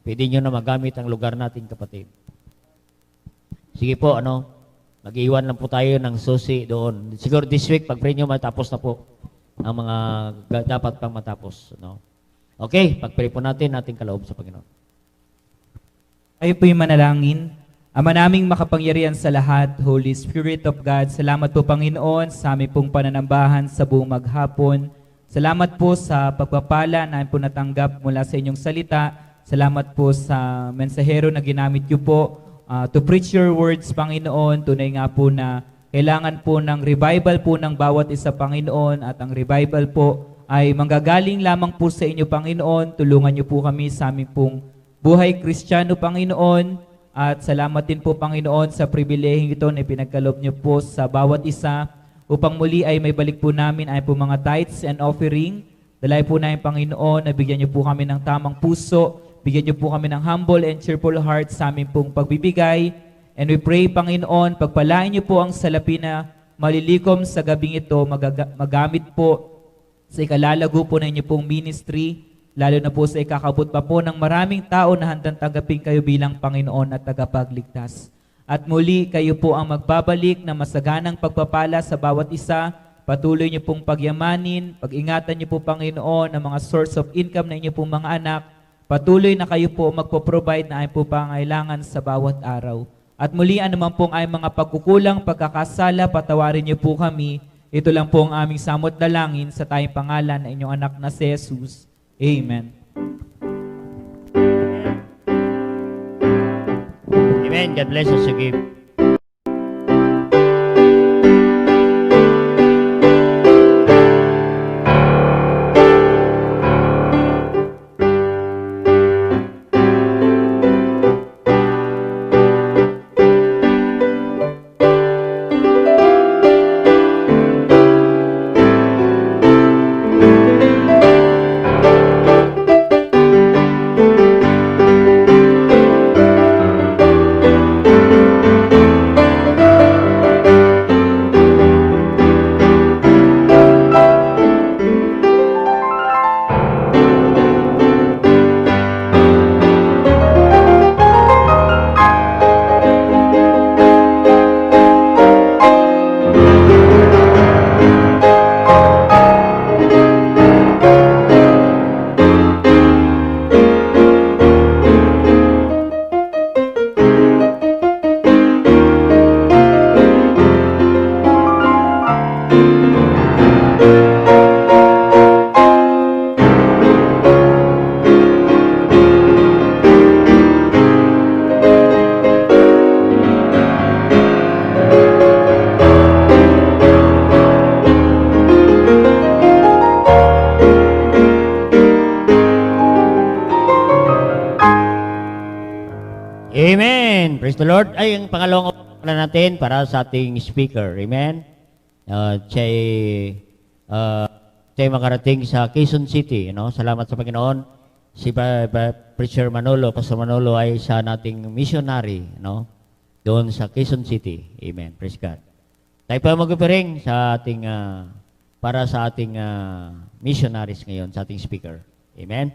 Pwede nyo na magamit ang lugar natin, kapatid. Sige po, mag-iwan lang po tayo ng susi doon. Siguro this week, pag-pray nyo, matapos na po ang mga dapat pang matapos. Okay, pag-pray po natin kaloob sa Panginoon. Tayo po'y manalangin. Ama naming makapangyarihan sa lahat, Holy Spirit of God, salamat po Panginoon sa aming pong pananambahan sa buong maghapon. Salamat po sa pagpapala na po natanggap mula sa inyong salita. Salamat po sa mensahero na ginamit niyo po to preach your words, Panginoon. Tunay nga po na kailangan po ng revival po ng bawat isa, Panginoon, at ang revival po ay manggagaling lamang po sa inyo, Panginoon. Tulungan niyo po kami sa aming pong buhay Kristiyano, Panginoon, at salamat din po, Panginoon, sa pribilehing ito na pinagkaloob niyo po sa bawat isa upang muli ay may balik po namin ay po mga tithes and offering. Dalay po namin, Panginoon, na bigyan niyo po kami ng tamang puso, bigyan niyo po kami ng humble and cheerful heart sa aming pong pagbibigay. And we pray, Panginoon, pagpalain niyo po ang salapi na malilikom sa gabing ito, magamit po sa ikalalago po na inyo pong ministry, lalo na po sa ikakabot pa po ng maraming tao na handang tanggapin kayo bilang Panginoon at tagapagligtas. At muli, kayo po ang magbabalik na masaganang pagpapala sa bawat isa. Patuloy niyo pong pagyamanin, pag-ingatan niyo po, Panginoon, ang mga source of income na inyo pong mga anak. Patuloy na kayo po magpo-provide na ay po pangailangan sa bawat araw. At muli, anuman pong ay mga pagkukulang, pagkakasala, patawarin niyo po kami. Ito lang po ang aming samot dalangin sa tayong pangalan na inyong anak na si Jesus. Amen. Amen. God bless us again. Praise the Lord. Ay, ang pangalawang pala natin para sa ating speaker. Amen. Siya makarating sa Quezon City. No? Salamat sa Panginoon. Si Preacher Manolo, Pastor Manolo ay isa nating missionary. No? Doon sa Quezon City. Amen. Praise God. Tayo pa mag-offering sa ating, para sa ating missionaries ngayon, sa ating speaker. Amen.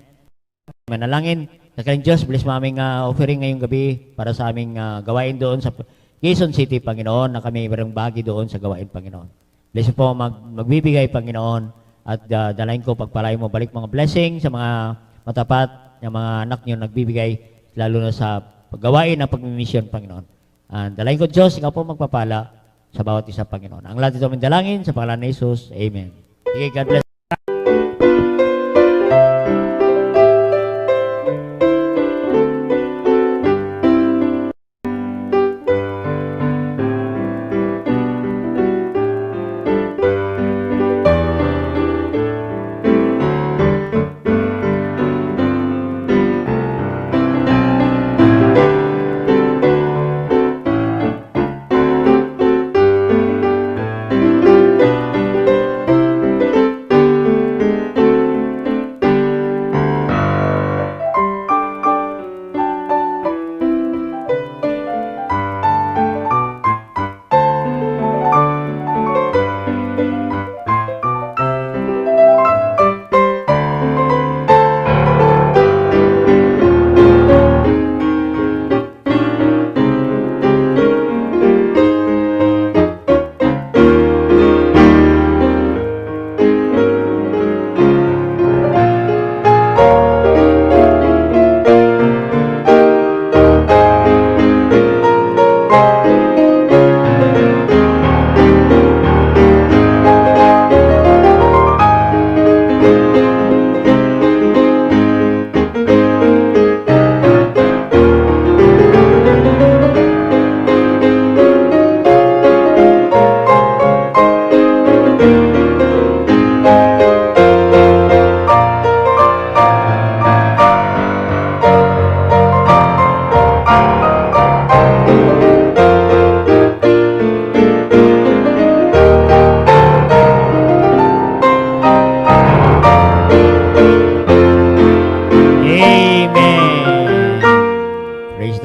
Manalangin. Sa Diyos, bless mo aming offering ngayong gabi para sa aming gawain doon sa Quezon City, Panginoon, na kami mayroong bahagi doon sa gawain, Panginoon. Bless po magbibigay, Panginoon, at dalain ko, pagpalay mo, balik mga blessing sa mga matapat na mga anak niyo nagbibigay, lalo na sa paggawain ng pagmimisyon, Panginoon. Dalain ko, Diyos, ikaw po magpapala sa bawat isa, Panginoon. Ang lahat ito aming dalangin sa pangalan ni Jesus. Amen. Sige, God bless.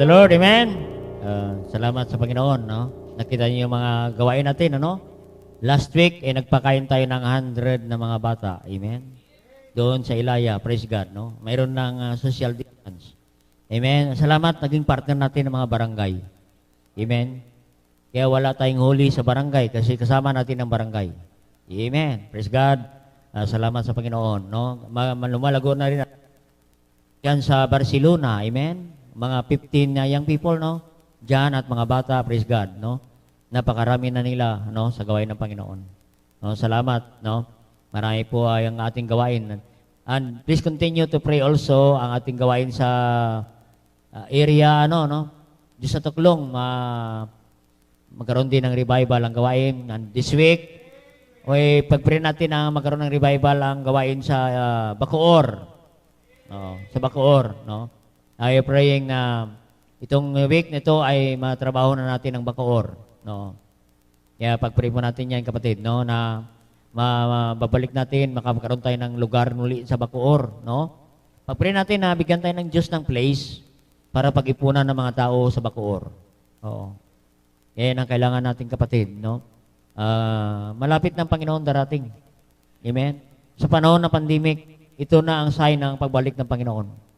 Lord, amen. Salamat sa Panginoon, no? Nakita niyo yung mga gawain natin, ano? Last week, nagpakain tayo ng 100 na mga bata, amen. Doon sa Ilaya, praise God, no? Mayroon ng social distance. Amen. Salamat, naging partner natin ng mga barangay. Amen. Kaya wala tayong huli sa barangay kasi kasama natin ang barangay. Amen. Praise God. Salamat sa Panginoon, no? Lumalago na rin yan sa Barcelona, amen. Mga 15 na young people, no? Diyan at mga bata, praise God, no? Napakarami na nila, no? Sa gawain ng Panginoon. No? Salamat, no? Marami po ay ang ating gawain. And please continue to pray also ang ating gawain sa area, ano, no? Diyos sa Tuklong, magkaroon din ng revival ang gawain. And this week, pag-pray natin na magkaroon ng revival ang gawain sa Bacoor. No? Sa Bacoor, no? I praying na itong week nito ay matrabaho na natin ang Bacoor, no? Kaya pag-pray po natin yan, kapatid, no, na babalik natin, makakaroon tayo ng lugar muli sa Bacoor, no? Pag-pray natin na bigyan tayo ng Diyos ng place para pag-ipunan ng mga tao sa Bacoor. Oo. Yan ang kailangan natin, kapatid, no? Malapit ng Panginoon darating. Amen? Sa panahon ng pandemic, ito na ang sign ng pagbalik ng Panginoon.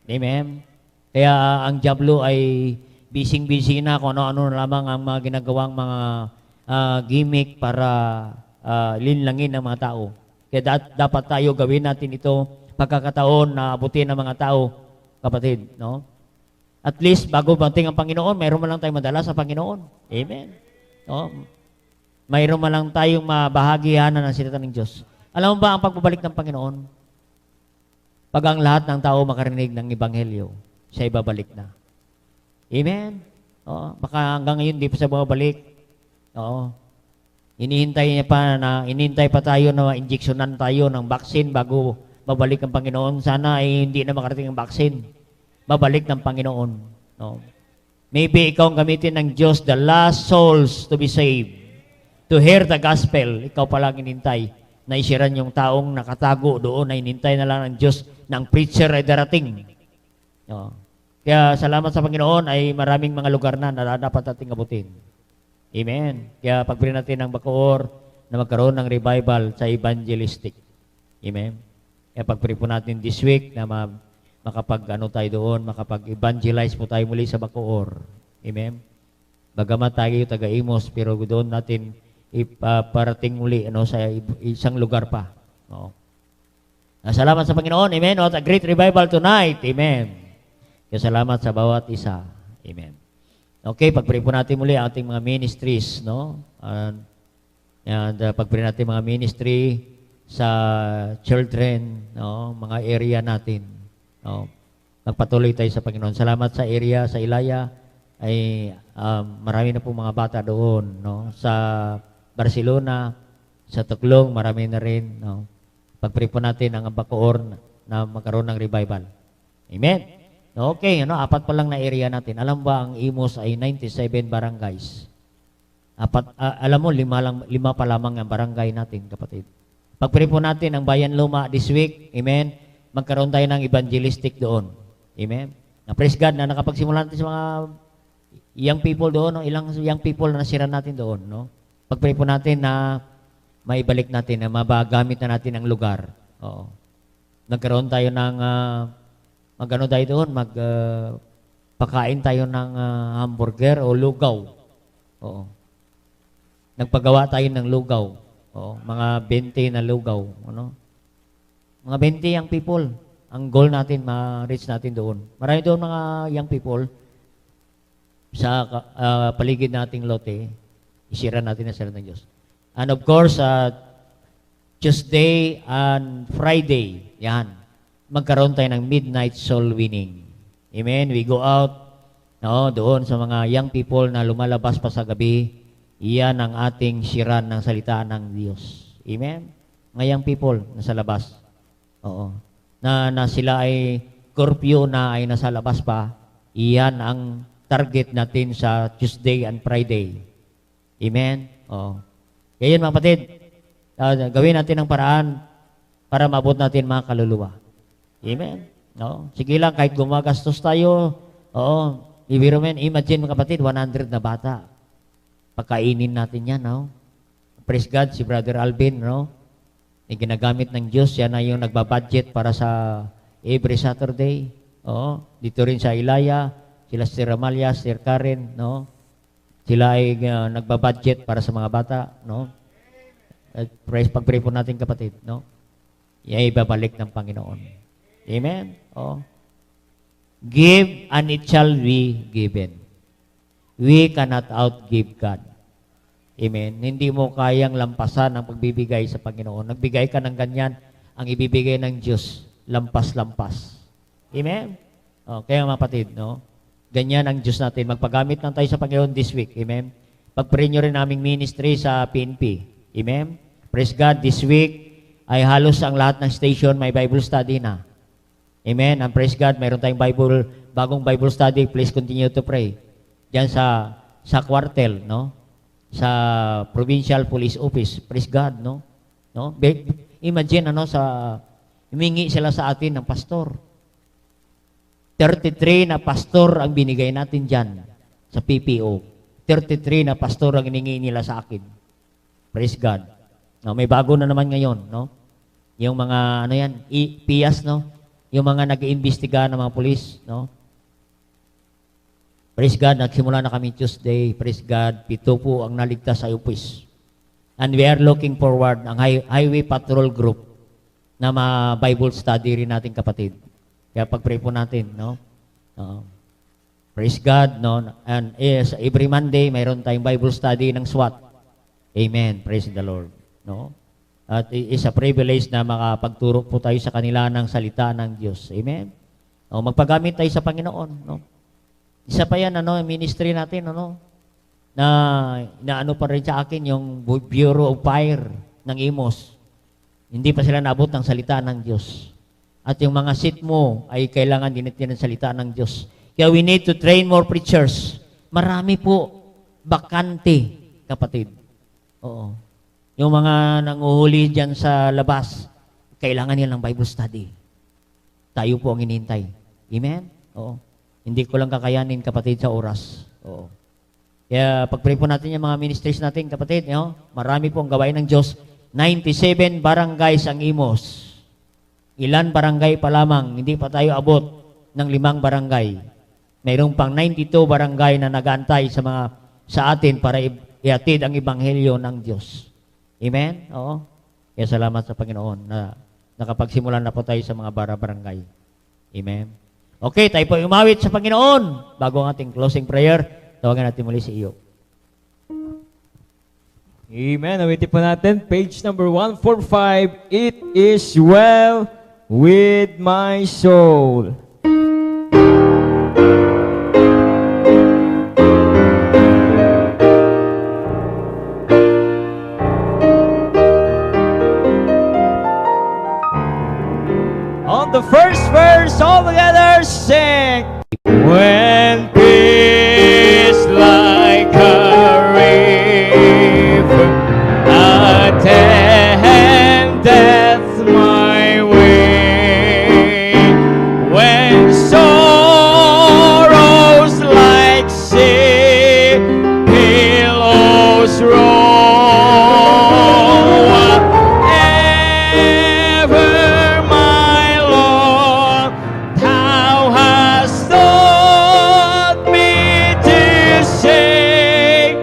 Amen? Kaya ang diablo ay busy na kung ano-ano lamang ang mga ginagawang mga gimmick para linlangin ng mga tao. Kaya dapat tayo gawin natin ito pagkakataon na abutin ng mga tao, kapatid, no? At least, bago banting ang Panginoon, mayroon man lang tayong madala sa Panginoon. Amen? No? Mayroon man lang tayong mabahagihanan ng salita ng Diyos. Alam mo ba ang pagbabalik ng Panginoon? Pag ang lahat ng tao makarinig ng Ebanghelyo, siya ibabalik na. Amen? Oo. Baka hanggang ngayon di pa siya babalik. Oo. Inihintay pa tayo na injeksyonan tayo ng vaccine bago babalik ang Panginoon. Sana ay hindi na makarating ang vaccine. Babalik ng Panginoon. No? Maybe ikaw ang gamitin ng Diyos, the last souls to be saved, to hear the gospel. Ikaw palang inintay na isiran yung taong nakatago doon, na inintay na lang ng Diyos ng preacher ay darating. No. Kaya salamat sa Panginoon ay maraming mga lugar na dapat ating abutin. Amen. Kaya pagpili natin ng Bacoor na magkaroon ng revival sa evangelistic. Amen. Kaya pagpili po natin this week na makapag-ano tayo doon, makapag-evangelize po tayo muli sa Bacoor. Amen. Bagamat tayo taga-Imos, pero doon natin iparating muli sa isang lugar pa. No. Salamat sa Panginoon. Amen. What a great revival tonight. Amen. Kaya salamat sa bawat isa. Amen. Okay, pagpray po natin muli ang ating mga ministries, no? And pagpray natin mga ministry sa children, no? Mga area natin, no? Magpatuloy tayo sa Panginoon. Salamat sa area sa Ilaya ay marami na po mga bata doon, no? Sa Barcelona, sa Tuklong, marami na rin, no? Pagpray po natin ang Bacoor na magkaroon ng revival. Amen. Okay, apat pa lang na area natin. Alam ba ang Imos ay 97 barangays? Alam mo, lima pa lamang ang barangay natin, kapatid. Pagpray po natin ang Bayan Luma this week, amen, magkaroon tayo ng evangelistic doon. Amen. Praise God na nakapagsimula natin sa mga young people doon, ilang young people na nasira natin doon. No? Pagpray po natin na maibalik natin, na mabagamit na natin ang lugar. Oo. Nagkaroon tayo ng magano tayo doon, pakain tayo ng hamburger o lugaw. Oo. Nagpagawa tayo ng lugaw. Oo. Mga 20 na lugaw. Ano? Mga 20 young people. Ang goal natin, ma-reach natin doon. Marami doon mga young people sa paligid nating lote. Isira natin na sila ng Diyos. And of course, Tuesday and Friday, yan. Magkaroon tayo ng midnight soul winning. Amen? We go out doon sa mga young people na lumalabas pa sa gabi. Iyan ang ating siran ng salita ng Diyos. Amen? Mga young people nasa labas. Oo. Na sila ay curfew na ay nasa labas pa. Iyan ang target natin sa Tuesday and Friday. Amen? Oo. Kaya yun mga kapatid, gawin natin ang paraan para maabot natin mga kaluluwa. Amen. No? Sige lang, kahit gumagastos tayo, ibiro men, imagine mga kapatid, 100 na bata. Pagkainin natin yan, no? Praise God, si Brother Alvin, no? Ginagamit ng Diyos, yan na yung nagbabudget para sa every Saturday. Dito rin sa Ilaya, sila Sir Amalia, Sir Karen, no? Sila ay nagbabudget para sa mga bata, no? Pag-pray po natin kapatid, no? Yan ibabalik ng Panginoon. Amen? Give and it shall be given. We cannot outgive God. Amen? Hindi mo kayang lampasan ang pagbibigay sa Panginoon. Nagbigay ka ng ganyan, ang ibibigay ng Diyos, lampas-lampas. Amen? Kaya mga kapatid, no? Ganyan ang Diyos natin. Magpagamit lang tayo sa Panginoon this week. Amen? Pag-pray nyo rin naming ministry sa PNP. Amen? Praise God, this week ay halos ang lahat ng station may Bible study na. Amen? And praise God, mayroon tayong bagong Bible study. Please continue to pray. Diyan sa quartel, no? Sa Provincial Police Office. Praise God, no? Imagine, humingi sila sa atin ng pastor. 33 na pastor ang binigay natin dyan sa PPO. 33 na pastor ang hiningi nila sa akin. Praise God. No, may bago na naman ngayon, no? Yung mga, PIAS, no? Yung mga nag-iimbestiga ng mga pulis, no? Praise God, nagsimula na kami Tuesday. Praise God, 7 po ang naligtas sa upis. And we are looking forward ang Highway Patrol Group na ma-Bible study rin natin kapatid. Kaya pag-pray po natin, no? Praise God, no? And every Monday, mayroon tayong Bible study ng SWAT. Amen. Praise the Lord. No? At is a privilege na makapagturo po tayo sa kanila ng salita ng Diyos. Amen? Magpagamit tayo sa Panginoon. No? Isa pa yan, ministry natin, na pa rin sa akin, yung Bureau of Fire ng Imos. Hindi pa sila naabot ng salita ng Diyos. At yung mga seat mo ay kailangan din ng salita ng Diyos. Kaya we need to train more preachers marami po bakante, kapatid. Oo. Yung mga nanguhuli dyan sa labas, kailangan nila ng Bible study. Tayo po ang hinihintay. Amen? Oo. Hindi ko lang kakayanin, kapatid, sa oras. Oo. Kaya pag-pray po natin yung mga ministries natin, kapatid, marami po ang gawain ng Diyos. 97 barangays ang imos. Ilan barangay pa lamang, hindi pa tayo abot ng 5 barangay. Mayroong pang 92 barangay na nag-aantay sa atin para ihatid ang ebanghelyo ng Diyos. Amen? Oo. Kaya salamat sa Panginoon na nakapagsimulan na po tayo sa mga barangay. Amen? Okay, tayo po umawit sa Panginoon. Bago ang ating closing prayer, tawagan natin muli si Iyo. Amen. Awitin po natin, page number 145, It is well with my soul. On the first verse, all together sing. When peace like a river attendeth my way, when sorrows like sea billows roll, whatever my Lord, thou hast taught me to say,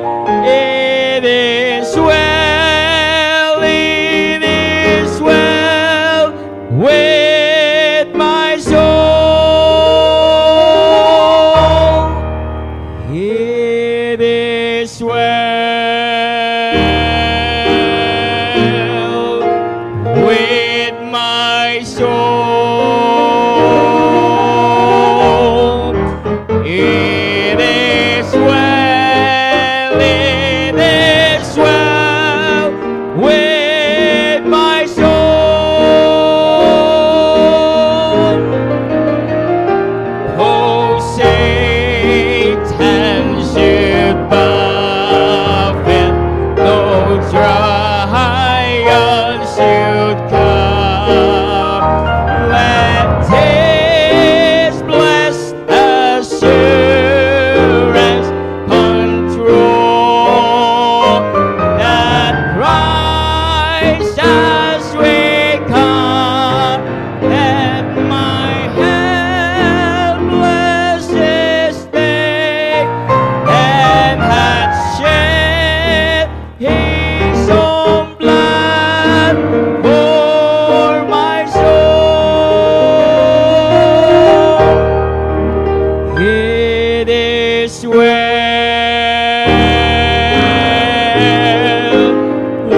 it is well with my soul. It is well with my soul. It is well with my soul. Oh, Satan should buffet, no trial should come. Let his blessed assurance control that Christ has become, that my helpless estate, and hath shed his own blood for my soul. It is well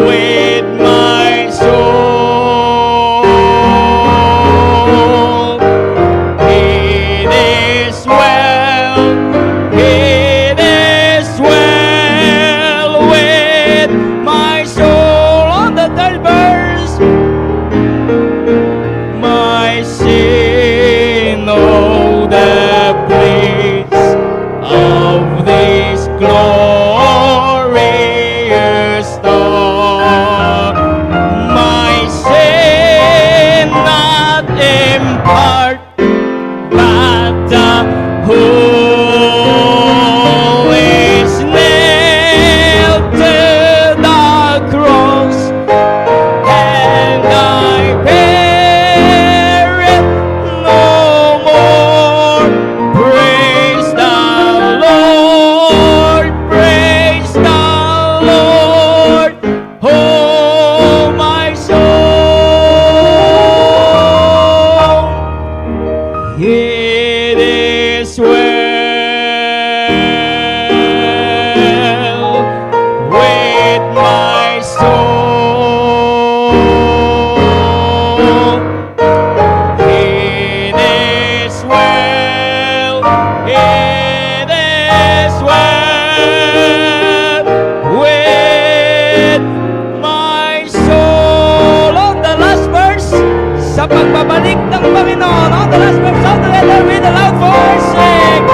with my soul. It is well with my soul. On the third verse, my sin, oh, the bliss of this glorious thought. My sin not impart, but the whole is nailed to the cross, and I bear it no more. Praise the Lord, praise the Lord, oh my soul. It is well with my soul. It is well with my soul. On the last verse, sa pagbabalik ng Panginoon. On the last verse, all together with a loud voice, sing.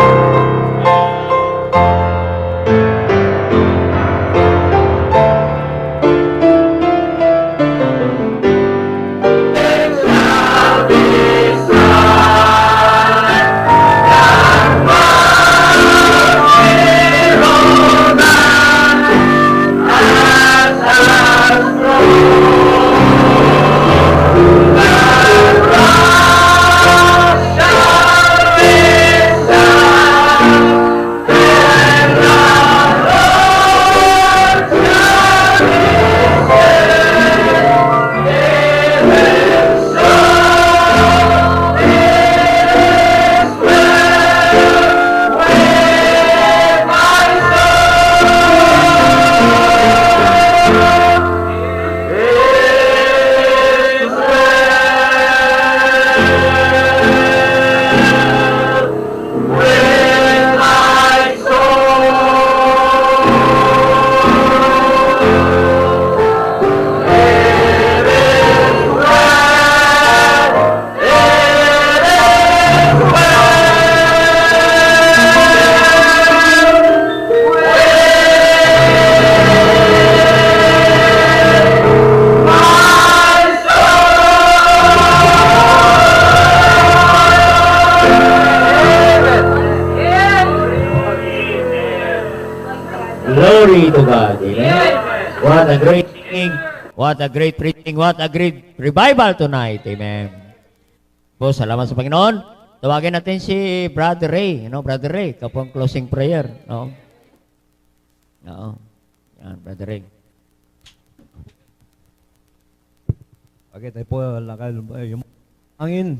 Glory to God. Amen. What a great thing. What a great preaching. What a great revival tonight. Amen. Po, salamat sa Panginoon. Tawagin natin si Brother Ray. Brother Ray, kapag closing prayer. No? Oo. Yan, Brother Ray. Okay, tayo po yung angin.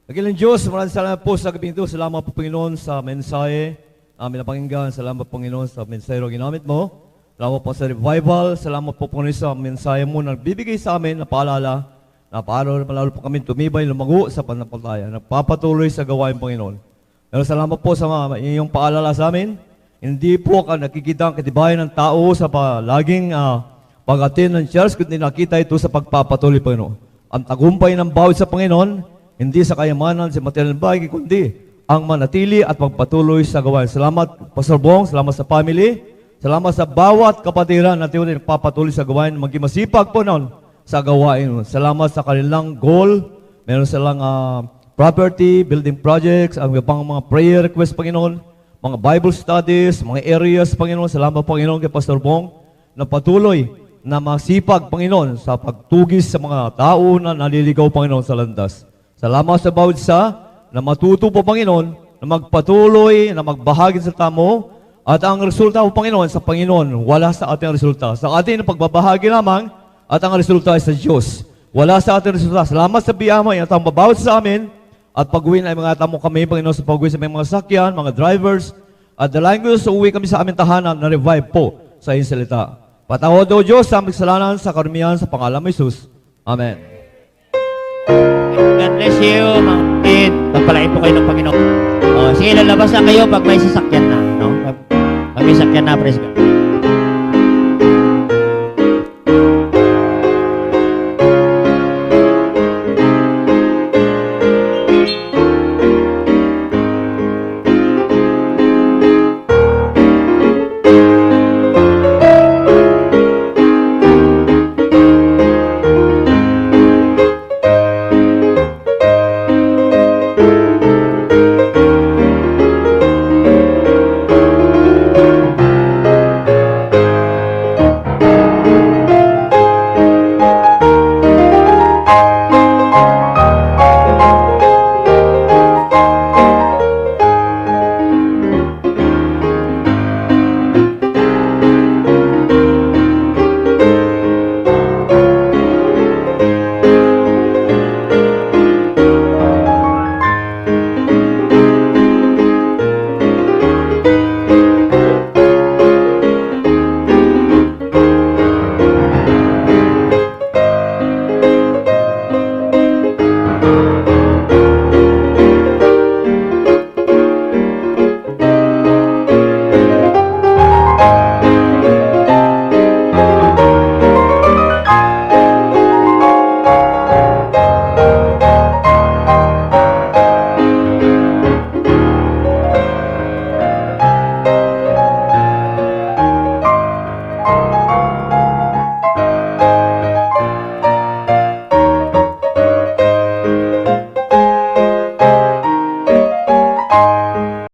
Nagilang Diyos, maraming salamat po sa gabi ito. Salamat po, Panginoon, sa mensahe namin napakinggan. Salamat, Panginoon, sa mensahe na ginamit mo. Salamat po sa revival. Salamat po, Panginoon, sa mensahe mo na bibigay sa amin na paalala na paano malalo po kami tumibay, lumago sa pananampalataya. Nagpapatuloy sa gawain, Panginoon. Pero salamat po sa iyong paalala sa amin. Hindi po ka nakikita ang katibayan ng tao sa laging pag-attend ng church, kundi nakita ito sa pagpapatuloy, Panginoon. Ang tagumpay ng bawat sa Panginoon, hindi sa kayamanan, sa material bagay, kundi ang manatili at magpatuloy sa gawain. Salamat, Pastor Bong. Salamat sa family. Salamat sa bawat kapatiran na tiwala nagpapatuloy sa gawain. Maging masipag po noon sa gawain. Salamat sa kanilang goal. Meron silang property, building projects, ang ibang mga prayer requests, Panginoon, mga Bible studies, mga areas, Panginoon. Salamat, Panginoon, kay Pastor Bong na patuloy na masipag, Panginoon, sa pagtugis sa mga tao na naliligaw, Panginoon, sa landas. Salamat sa bawat isa na matuto po, Panginoon, na magpatuloy, na magbahagi sa tamo, at ang resulta po, Panginoon, sa Panginoon, wala sa ating resulta. Sa ating pagbabahagi lamang, at ang resulta ay sa Diyos. Wala sa ating resulta. Salamat sa biyama, at ang babawat sa amin, at pag-uwi na mga tamo kami, Panginoon, sa pag-uwi sa mga sakyan, mga drivers, at dalangin ko sa uwi kami sa aming tahanan na revive po sa iyong salita. Patawad o Diyos sa aming kasalanan sa karumihan sa pangalan ng Jesus. Amen. God bless you, mga kapatid. Pagpalain po kayo ng Panginoon. Sige, lalabas na kayo pag may sasakyan na. No? Pag may sasakyan na, praise God.